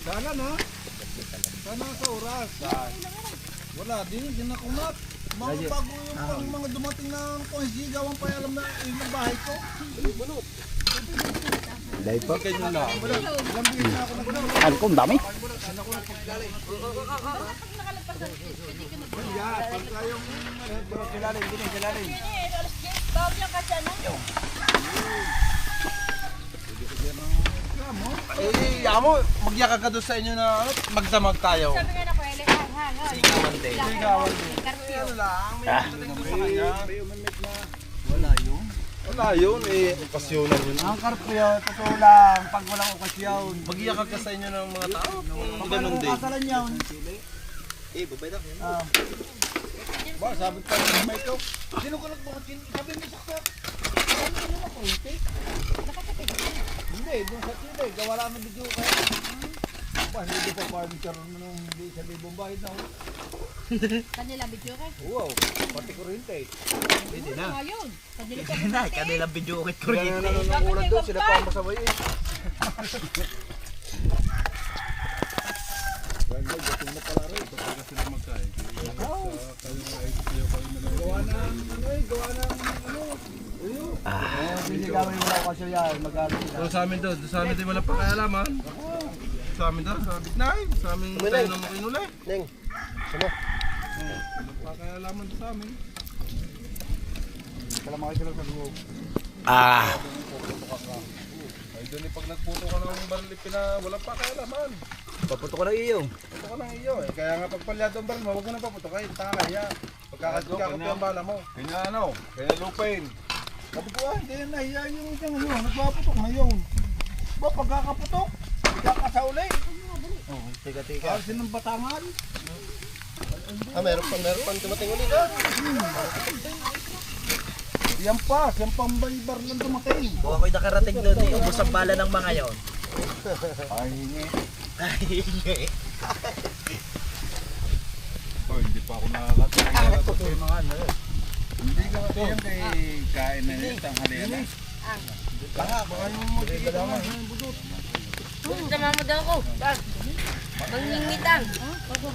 Sana no? Sana sa oras. Wala, din na kumat. Mga bago yung mga dumating na konsigaw ang payalam na yung bahay ko. Ilaw pa. Ganyan lang. Ano ko, ang dami. Eh, amo, magyaka ka doon sa inyo na ano, magdamag tayo. Sabi nga na ko, Sigawan din. Sigawan din. Ano lang, may nagdating ko sa kanya. Wala yun, eh, okasyonan yun. Ang karpyo, totoo lang, pag walang okasyon. Magyaka ka sa inyo ng mga tao. Ganun din. Kasalan yun. Ba, sabi pa rin may ito. Sino ka nagbukod? Sabi mo sakto. Ano na ko, hindi? Hindi, doon sa Chile, gawa lang ng video kayo. Ba, hindi pa furniture nung hindi sa libong bahid na. kanila video kay. Wow, pati kuryente. Hindi na. Ayun. Kanila Hindi na, kanilang video ukit Kaya na nanunungkulan doon, sila pa ang masabay eh. Hindi kami wala okasyon yan, magaling na. Doon sa amin doon, sa amin din wala pa kaalaman. Sa amin doon, sa Bitnay, sa amin tayo na makinulay. Neng, sama. Wala pa kaalaman doon sa amin. Kalamaki sila sa loob. Ay doon pag nagputo ka ng baril, wala pa kaalaman. Paputo ko ng iyo. Puto ka ng iyo eh. Kaya nga pag palyado ang baril mo, huwag mo na paputo kayo. Taka kaya. Pagkakapi ang bala mo. Kaya ano, kaya lupin. Sabi ko, hindi na nahiya yung isang yun, nagpaputok na yun. Ba, pagkakaputok, kakasauli. Oh, tiga-tiga. Kasi ng batangan. Meron pa dumating ulit ah. Yan pa, siyang pambaybar lang dumating. Kung ako'y nakarating doon eh, ubos ang bala ng mga yon. Ay, hingi. Oh, hindi pa ako nakakatawa. Mga ano, hindi ka yan kay kain na yun, tanghalian na. Baka yung magkikita mo. Sama mo daw ako. Mangingitan.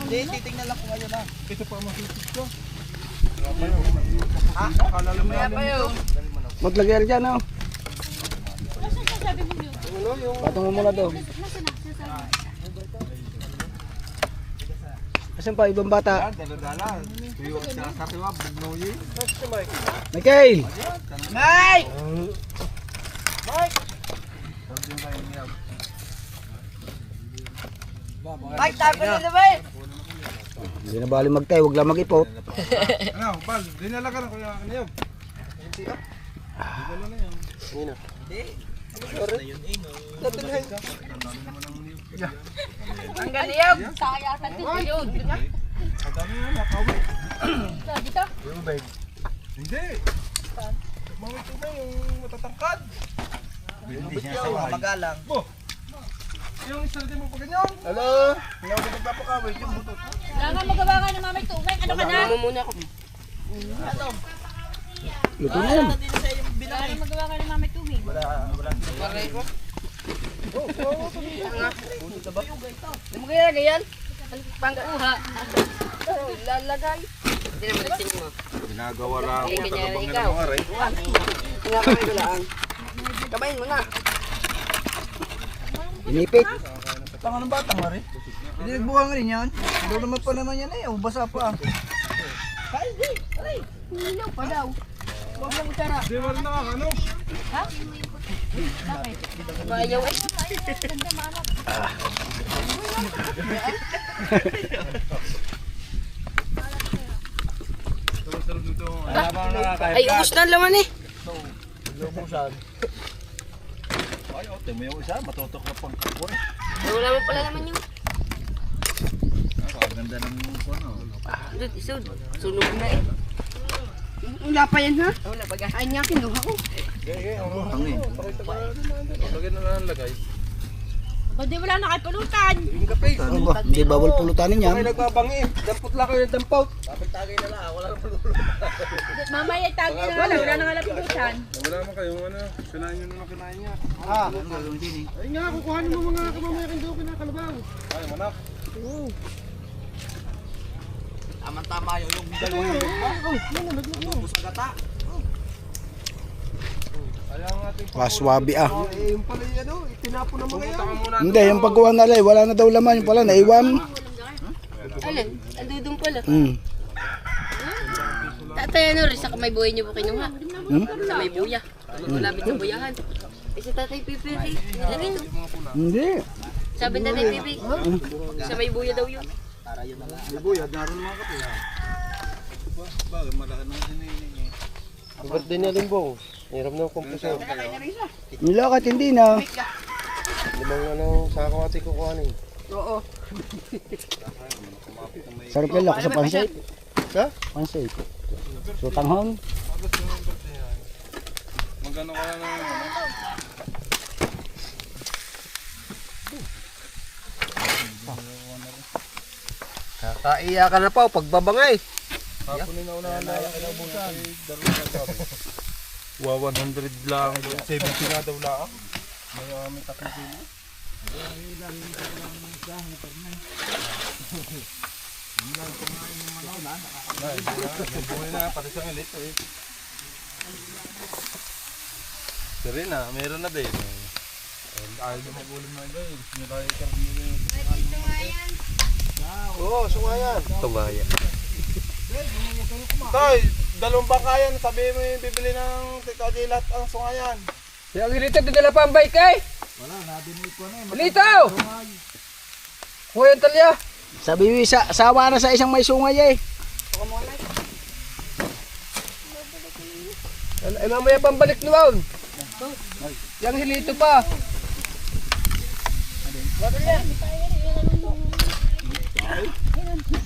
Hindi, titignan lang ko ngayon na. Ito pa masusit ko. Ha? Akala lang Kaya pa yun. Maglagay dyan, oh. Ano yung... Patong mo muna doon. Asan pa ibang bata? Dala-dala. Tuyo at sila sa tiwa, bugnoy. Michael! Mike! Mike, tapo na naman. Hindi na bali magtay, huwag lang mag-ipot. Ano, Bal, dinala ka na kuya kaniyog. Dinala na yan. Nino. Ang ganiyog. Sayatan din yun. Madami na nakawit. Dito. Hindi. Mga ito na yung matatangkad. Hindi niya sa magalang. Bo! Yung isa din mo pa ganyan. Hello? Hindi ako nagpapakawit yung butot. Wala nga magawa ka ng mamay tumay. Ano ka na? Muna ako. Luto na yan. Wala nga magawa ka ng mamay tumay. Wala. Paray ko. Hindi mo kaya ganyan? Pangkuha. Lalagay. Hindi naman nagsin mo. Ginagawa lang ako. Ganyan Tagabang na ikaw. mga aray. Kinakabay ko lang. Kabayin mo na. Inipit. Tanga ng batang nga rin. Hindi nagbuhang rin yan. Doon naman pa naman yan eh. Basa pa. Ilaw pa daw. Huwag lang utara. Di ba rin nakakano? Bayaw eh. Sarap nito. Ay, ubos na ang laman eh. Lumusan. Ay, ote mo yung isa, matutok na pang kapon. Ay, wala mo pala naman yung... Ang ganda ng ano. Doon, isod. Sunog na eh. Wala pa yan ha? Wala pa ga. Ay nga, kinuha ko. Hangin. Lagyan na lang lagay. Ba't di wala na kayo pulutan? Yung kape. Ano ba? Hindi bawal pulutanin yan. May nagbabangi. Dampot lang kayo ng dampaut. Mamaya tagi na wala. Wala na nga lang pulutan. Wala naman kayong ano. Kinain nyo naman kinain niya. Ang gagawin din eh. Ay nga, kukuhanin mo mga kamamaya kang doon kinakalabaw. Ay, manak. Tama-tama yun yung dalawang yung sa gata. Kaya ang ating Paswabi ah. eh, yung pala yung ano, itinapon ng mga yan. Hindi, yung pagkuha na lang, wala na daw laman. Yung pala, naiwan. Alin? Andudong pala. Tatay ano rin sa may buhay niyo po kinuha. Sa may buya. Malapit sa buyahan. Eh si Tatay Pipi rin. Nilagay no? Hindi. Sabi ni Tatay Pipi. Sa may buya daw yun. Buyad, naroon mga kape. Bakit malaki nang sinini? Birthday niya Limbong. Hirap na yung kompresyon. Nilakad, hindi na. Limang ano, sako ati kukuhanin. Oo. Sarap yan ako sa pansay. Sa? Pansay. So, tanghon. Magano ka na ng ano? Kakaiya ka na pa, pagbabangay. Hapunin na unahan na yung kinabusan. Daro na sabi. 100 lang. 70 na daw lang. May kami 3 kilo. Buhay na, pati sa ngalit. Siri na, meron na din. Ayaw na magulim na ito. Gusto nyo tayo karniyo. Oo, sungayan. Sungayan. Tay, 2 bakayan. Sabihin mo yung bibili ng tikadilat ang sungayan. Yung ilito, dinala pa ang bike eh. Wala, nadinig ko na eh. Ilito! Kuya ang talya. Sabi mo, sawa na sa isang may sungay eh. Ay, mamaya pambalik naman. Yung hilito pa.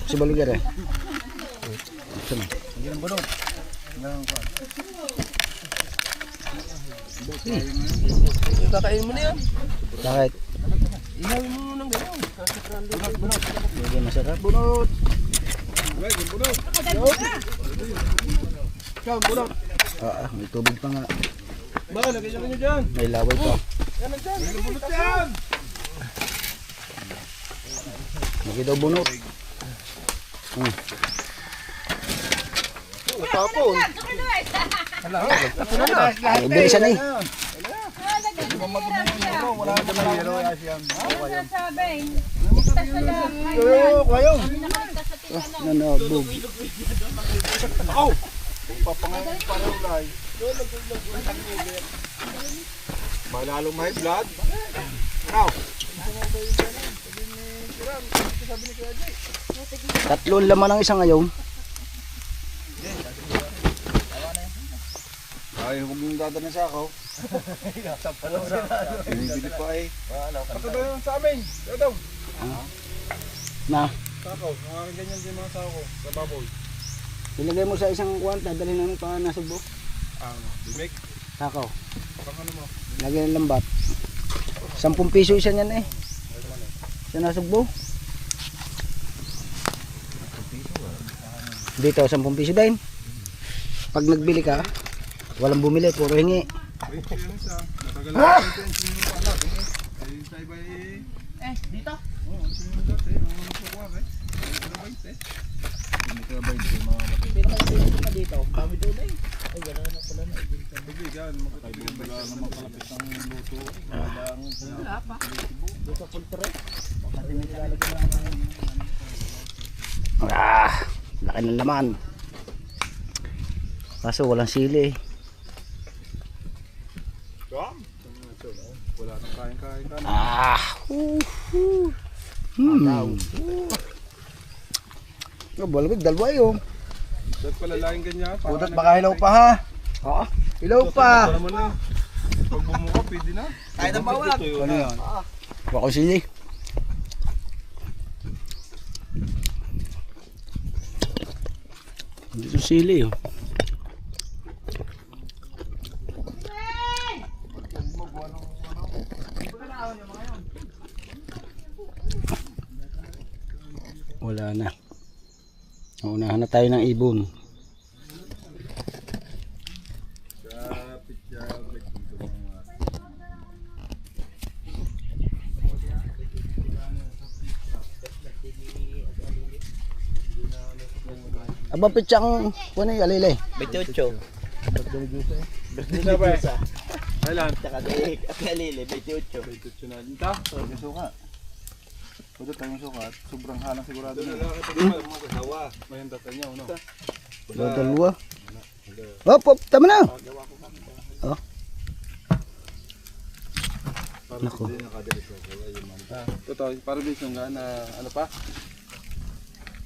Si Baligar eh. Kakain mo na yan. Bakit? Ihawin mo ng gano'n. Hindi masarap. Bunot. May tubig pa nga. Ba, lagay nyo dyan. May laway pa. Yan ang dyan. Bulot yan. Hindi daw bunot. Tapon. Ay, bilisan eh. Nanabog. Papangayon para ulay. Malalong may blood. Tatlong laman ang isang ngayon. Ay, kung yung dadaan na sa ako. Binibili pa eh. Ito daw yung sa amin. Ito daw. Na, Sakaw. Mga ganyan din mga sakaw. Sa baboy. ilagay mo sa isang kwanta, dali namin pa nasubok. Ang bimig. Sakaw. Pang ano mo. Lagyan ng lambat. 10 piso isa niyan eh. Sa nasugbo. Dito, 10 piso din. Pag nagbili ka, walang bumili, puro hingi. Yung isa. Matagal na ito. Sino pa anak. Ay, sa iba eh. Dito? Oo, sino dati. Ang mga kukuha eh. Ano ba ito eh? Dito, kami doon eh. Bibigan. Makapagbigan naman palapit ng luto. Wala pa. Laki ng laman. Kaso walang sili eh. Wala nang kain-kain ka na. Balabig, dalawa yun. Dapat pala laging ganyan. Pudot, baka hilaw pa ha. Oo. Hilaw pa. Ito naman eh. Pag bumuka, pwede na. Kahit ang bawal. Ano yun? Baka sili. Dito sili oh. Wala na. Unahan na tayo ng ibon. Abang pitsang kuno yung alilay. 28. Isa ba eh? Kailan? Tsaka diik at kalili, 28. Ito na din ta. Yung suka. Pudot ang suka. Sobrang halang sigurado Ito na. na ito na mga kasawa. May handa niya, ano? Dalawa. Hop, hop, tama na. Oh. Nako. Totoo, para bis yung na ano pa?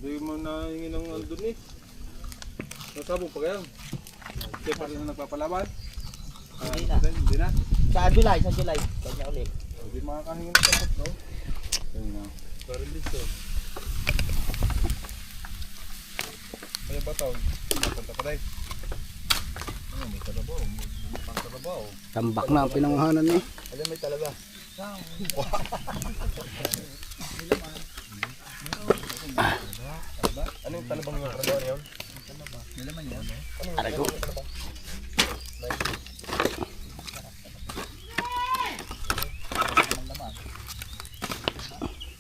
Hindi mo na hingin ng ano dun eh. Nasabog pa kaya? Kaya pa rin na nagpapalaban? Hindi na. Hindi na? Sa July. Kanya ulit. Hindi makakahingin ng tapos, no? Ayun na. Para bis to. Kaya ba tao? Napunta pa rin. Ano, may talabaw. May talabaw. Tambak na ang pinanguhanan eh. Alam may talaga. Ano yung talabang yung talabaw niya? Arago.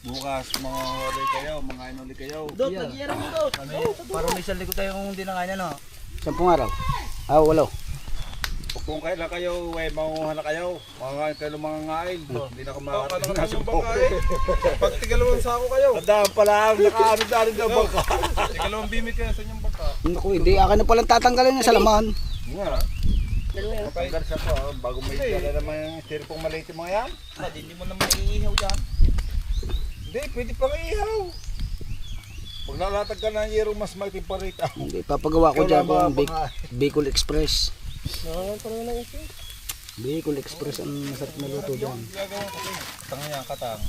Bukas, mga ulit kayo, mga ulit kayo. Dot, nagyayarang mo dot. Parang may isang likod tayong hindi na kanya, no? 10 araw. Ah, walo. Kung kailan kayo, maunguhan na kayo. Mga kayo mga ngain. Hindi na ako makakatagal na Yung bangka eh. Pag tigalawang sako kayo. Tandaan pala, nakaano-daan ng bangka. Tigalawang bimit kayo sa inyong bangka. Naku, hindi akin na palang tatanggalin yung salaman. Nga. Tanggal siya ko, bago may dala naman yung sirpong maliit yung mga yan. Hindi mo na maiihaw yan. Hindi, pwede pang ihaw. Pag nalatag ka ng yerong mas maitim pa rito. Hindi, papagawa ko dyan ang Bicol Express. Bicol Express ang masarap na luto dyan. Gagawa ko kayo. Tanga yan, katang.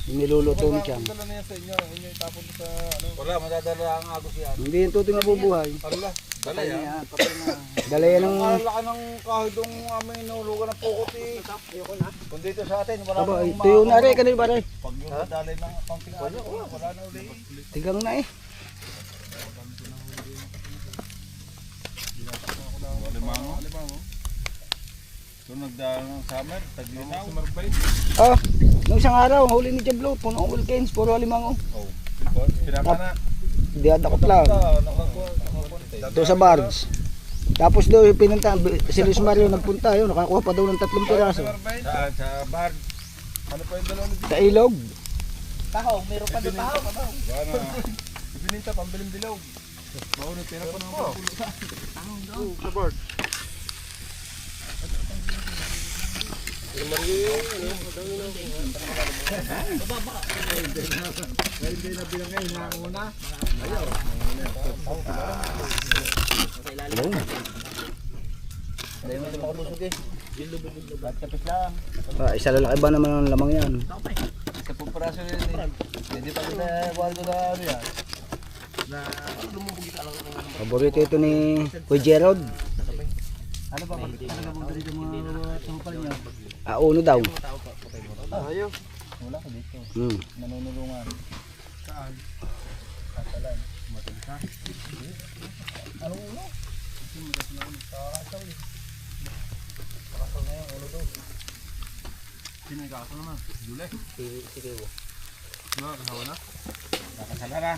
Yung niluluto ni Chang. Dala na yan sa inyo. Inyo itapon sa ano. Wala, madadala ang agos yan. Hindi yung tuting nabubuhay. Arla. Dala yan. Dala yan ng... Ang laki ng kahidong aming inulugan ng pukot eh. Kung dito sa atin, wala Aba, nang tuyo na rin, kanil ba rin? Pag yung nadalay ng kaunting ano, wala na uli. Tigang na eh. Limango. Kung nagdaan ng summer, taglinaw. Summer bay. Ah, nung isang araw, huli ni Jablo, puno ang Wilkins, puro alimango. Oh. Pinapa na. Hindi adakot lang. Nakakuha. Doon sa barge. Tapos doon pinunta, si Luis Mario nagpunta yun, nakakuha pa daw ng 3 piraso. Summer bay. Saan? Sa bar. Ano pa yung dalawa ni Sa ilog. Tahong, meron pa doon tahong. Wala na. Ibininta, pambiling bilog. Maunod, pinapa ng pagkulo. Sa board. Dahil mo ito makalusog eh. Ba't kapit lang? Ah, isa lalaki ba naman ang lamang yan? Kapag paraso rin eh. Hindi pa kita wala na ano yan. Paborito ito ni Kuya Gerald. Ano ba? Talaga mo dito mga tungkol niya. Ah, uno daw. Ayaw. Wala ko dito. Nanunulungan. Saan? Katalan. Matinta. Ano ulo? Pakasal na yung ulo doon. Sino yung kakasal naman? Jule. Sige po. Ano, kasawa na? Nakasala na.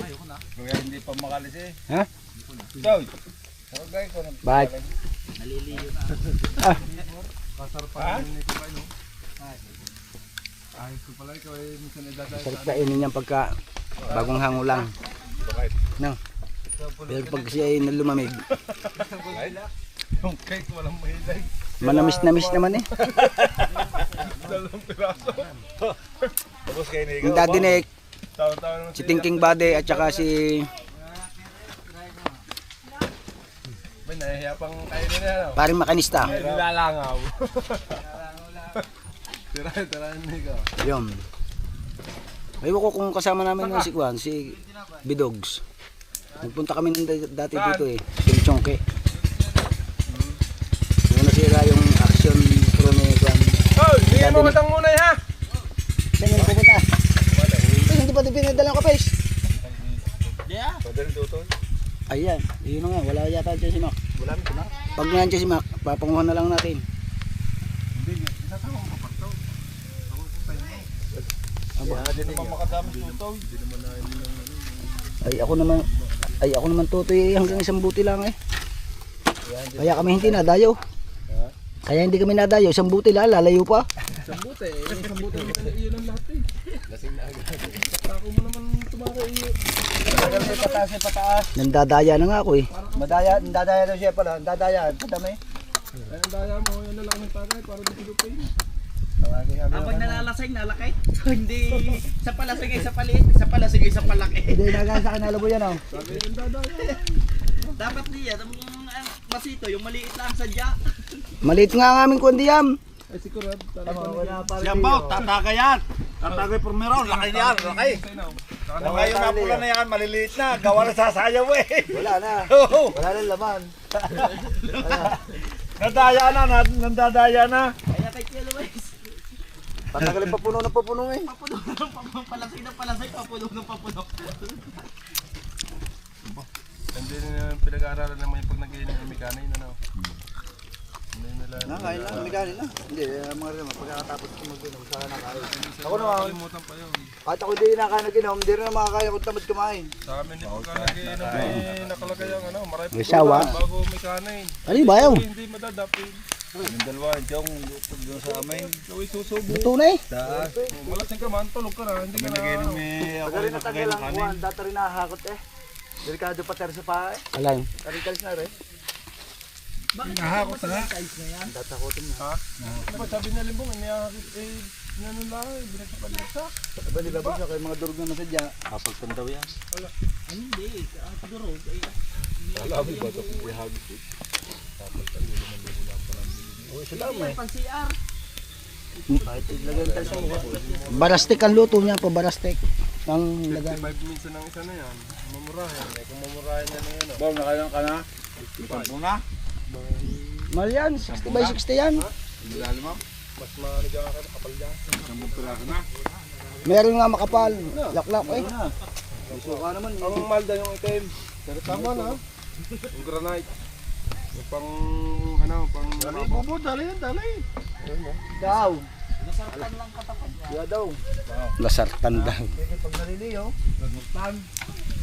Ayoko na. Kaya hindi pa makalis eh. Ha? Choy! Sagay ko na. Bakit? Naliliyo na. Kasar pa rin nito kayo. Ayos ko pala ikaw eh. Minsan nagdadaya Sarap kainin yan pagka bagong hango lang. No. Pero pag siya ay nalumamig, Yung cake walang mahilig. manamis-namis naman eh. Dalawang piraso. Tapos kayo Yung dadinek, taon-taon naman si Thinking Body at saka si May nahihiya pang kainin na yan. paring makanista. Nilalangaw. Tira-tirahin ko. Yun. Ayaw ko kung kasama namin yung si Kwan, si Bidogs. Nagpunta kami dati dito eh, si Chongke. Yung nasira yung action pro ni Kwan. Oh, hindi mo matang muna ha. Saan yung pupunta? Hindi pa din pinadala ko, Pes. Pwede rin tutol. Ayan, yun na nga, wala yata dyan si Mac. Wala rin na. Pag nandiyan si Mac, papanguhan na lang natin. Hindi, isasama mo kapagtaw. Ako puntahin mo. Hindi naman makadami tutol. Hindi naman na Ay ako naman tutoy hanggang isang buti lang eh. Kaya kami hindi nadayo. Kaya hindi kami nadayo, isang buti lang, lalayo pa. Isang buti iyon ang lahat eh. Lasing na agad. Ako mo naman tumakay iyo. Pataas. Nandadaya na nga ako eh. Dadaya daw siya pala. Dadaya. Padami. Ay, ang daya mo, yan na lang ng tagay para di pilupay. Kapag nalalasay, nalakay. Hindi sa palasing ay sa palit, sa palasing ay sa palaki. Hindi nagaan sa akin nalabo yan oh. Sabi yung dadaya. Dapat niya, ang masito, yung maliit lang sadya. Maliit nga ang aming kondiyam. Ay, sigurad. Yan ba? Tatagay yan. Tatagay primero. Laki yan. Laki. Laki yung napula na yan. Maliliit na. Gawa na sasayaw eh. Wala na. Wala na laman. Nadaya na. Nandadaya na. Kaya kay Kuya Luis, Tatagalin pa puno ng papuno eh. papuno ng palasay ng palasay, papuno ng papuno. Hindi nila pinag-aaralan naman yung pag nag-iinom ng mekanin, ano? Hindi nila... Nakain lang. Mekanin na. Hindi. Mga rin. Pagkakatapos ko mag-inom. Saka nakain. Ako naman. Nakalimutan pa yun. Kahit ako hindi nakain nag-inom. Hindi rin na makakaya kung tamad kumain. Sa amin, di pagka nag-iinom, eh, nakalagay ang ano, marami May sawa. bago mekanin. Ano ba yaw? Hindi madadapin. Yung dalawa. Diyong doon sa amin. Gawin susubo. Luto na eh. Taas. Malasing ka man, tulog ka na. Hindi ka na... Ako rin natagay ng kanin. Data rin nakakakot eh. Delikado pa tayo sa pa eh. Alay. Karikalis na rin. Nahakot na. Datakotin na. Ha? Ano ba sabi na limbong, nanon lang, binagsapalinagsak. Diba nilabas na kayo mga durog na nasadya. Kapagpan daw yan. Hindi, siguro. Alam mo ba ito kung ihagis eh? Pan-CR. Kahit itlagay tayo sa mukha. Barastek ang luto niya po, barastek. Ang lagay. 55 minsan ang isa na yan. Mamurahin. Eh, kung mamurahin na yan, Bom, nakailan ka na? Ipag mo na? Mahal yan, 60 by 60 yan. Bilali mo? mas manigang ka na kapal dyan. Sambong piraso na? Meron nga makapal. Laklak eh. Suka naman. Ang malda yung itim. Pero tama na. Yung granite. Yung pang, ano, pang... Dali, bubo, dali yan, dali. Daw. Nasartan lang katapat niya. Kaya daw. Lasartan daw. Kasi pag naliliyo, Lasartan.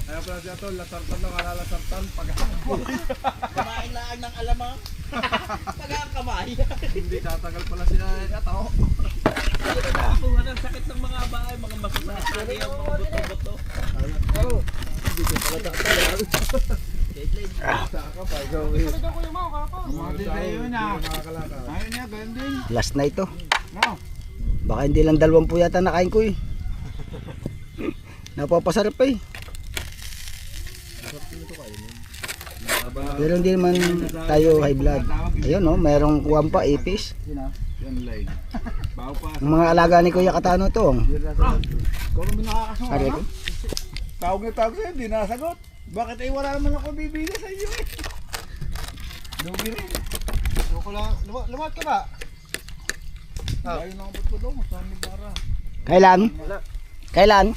Ayaw pala siya ito, lasartan na kalalasartan. Kumain lang ng alamang. Pagkakamay. Hindi tatagal pala sila ito. Kuha ng sakit ng mga bahay, mga masasakit yung mga buto-buto. ayun na. Ayun niya, ganyan din. Last na ito. No. Baka hindi lang 20 yata nakain ko eh. Napapasarap eh. Pero hindi naman tayo high blood. Ayun no, mayroong kuwan pa, ipis. Yan line. Bago pa. Ang mga alaga ni Kuya Katano to. Kung may nakakasunod, Sabi ko, tawag na tawag sa'yo, hindi nasagot. Bakit ay wala naman ako bibili sa iyo eh? Lugi rin. Ako lang, lumat ka ba? Ayun lang ba't ko daw, masami para. kailan? Kailan?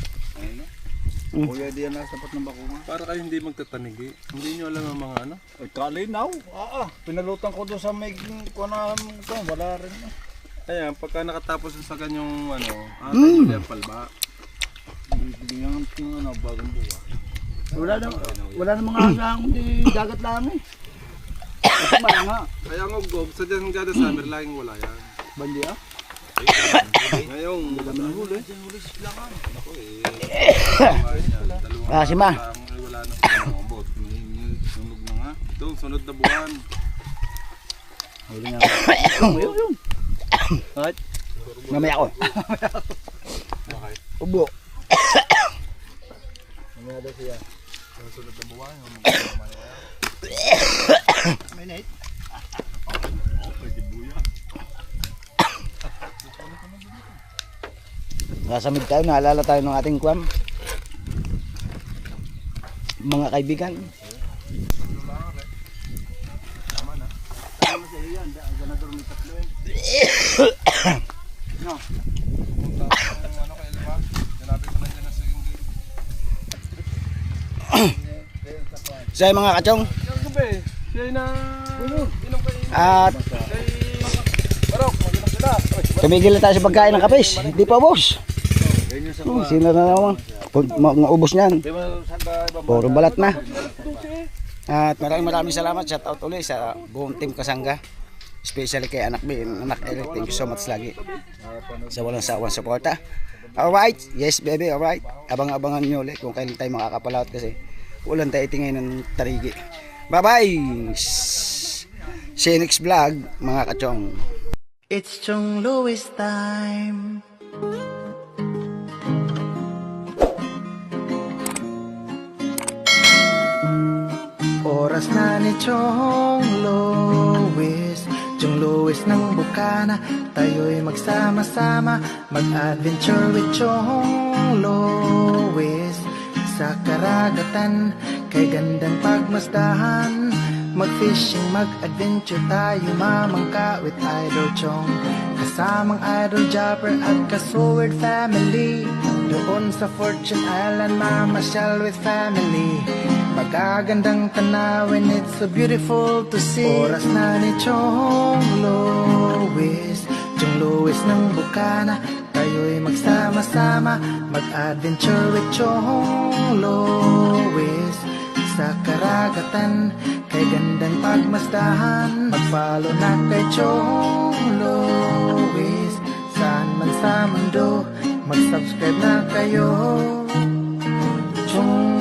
Kuya, di yan nasapat ng bakuma. Para kayo hindi magtatanigi. Hindi nyo alam ang mga ano. Ay, kalinaw. Pinalutan ko doon sa may kunam ko, wala rin. Ayan, pagka nakatapos sa ganyong ano, tayo yan palba. Bibigyan ng ano, bagong buwa. Wala na mga asang kundi dagat lang eh. Kasi malanga. Kaya ang ugog, sa dyan gada summer, laging wala yan. Bandi ah. Ngayong, Dami ng huli. Ah, si Ma. wala na mga boss. May sunog na nga. Ito, sunod na buwan. Huli nga. Right? Mamaya ako. Ubo. Mamaya daw siya. Sunod na buwan. Minute. Kasamid tayo, naalala tayo ng ating kwan. Mga kaibigan. Ano kay Elma? Sinabi ko na dyan na sa yung game. Sa mga kachong. Yung gabi, siya na... Inom kayo. At Kay... Barok, mag-inom sila. tumigil na tayo sa pagkain ng kapis. Hindi pa ubos. Sino na naman? Mga ubos niyan. Puro balat na. At maraming salamat. Shout out ulit sa buong team Kasangga. Especially kay Anak B. Anak Eric, thank you so much lagi sa walang sawang suporta. Alright, yes baby, alright. Abang-abangan nyo ulit kung kailan tayo makakapalaot kasi ulan tayo tingay ng tarigi. Bye bye! See you next vlog mga kachong. It's Chong Louis time. Oras na ni Chong Louis, Chong Louis ng Bukana. Tayo'y magsama-sama, mag-adventure with Chong Louis. Sa karagatan, kay gandang pagmasdahan, mag-fishing, mag-adventure tayo, mamangka with Idol Chong. Kasamang Idol Jumper at Kasword family. Doon sa Fortune Island, mamasyal with family. Magagandang tanawin, it's so beautiful to see. Oras na ni Chong Louis, Chong Louis ng Bukana. Tayo'y magsama-sama, mag-adventure with Chong Louis. Sa karagatan, kay gandang pagmasdahan, mag-follow na kay Chong Louis. Saan man sa mundo, mag-subscribe na kayo. Chong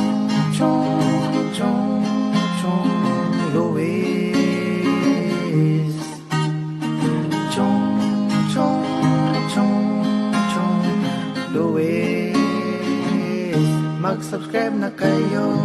Louis. Chong Louis. Mag-subscribe na kayo.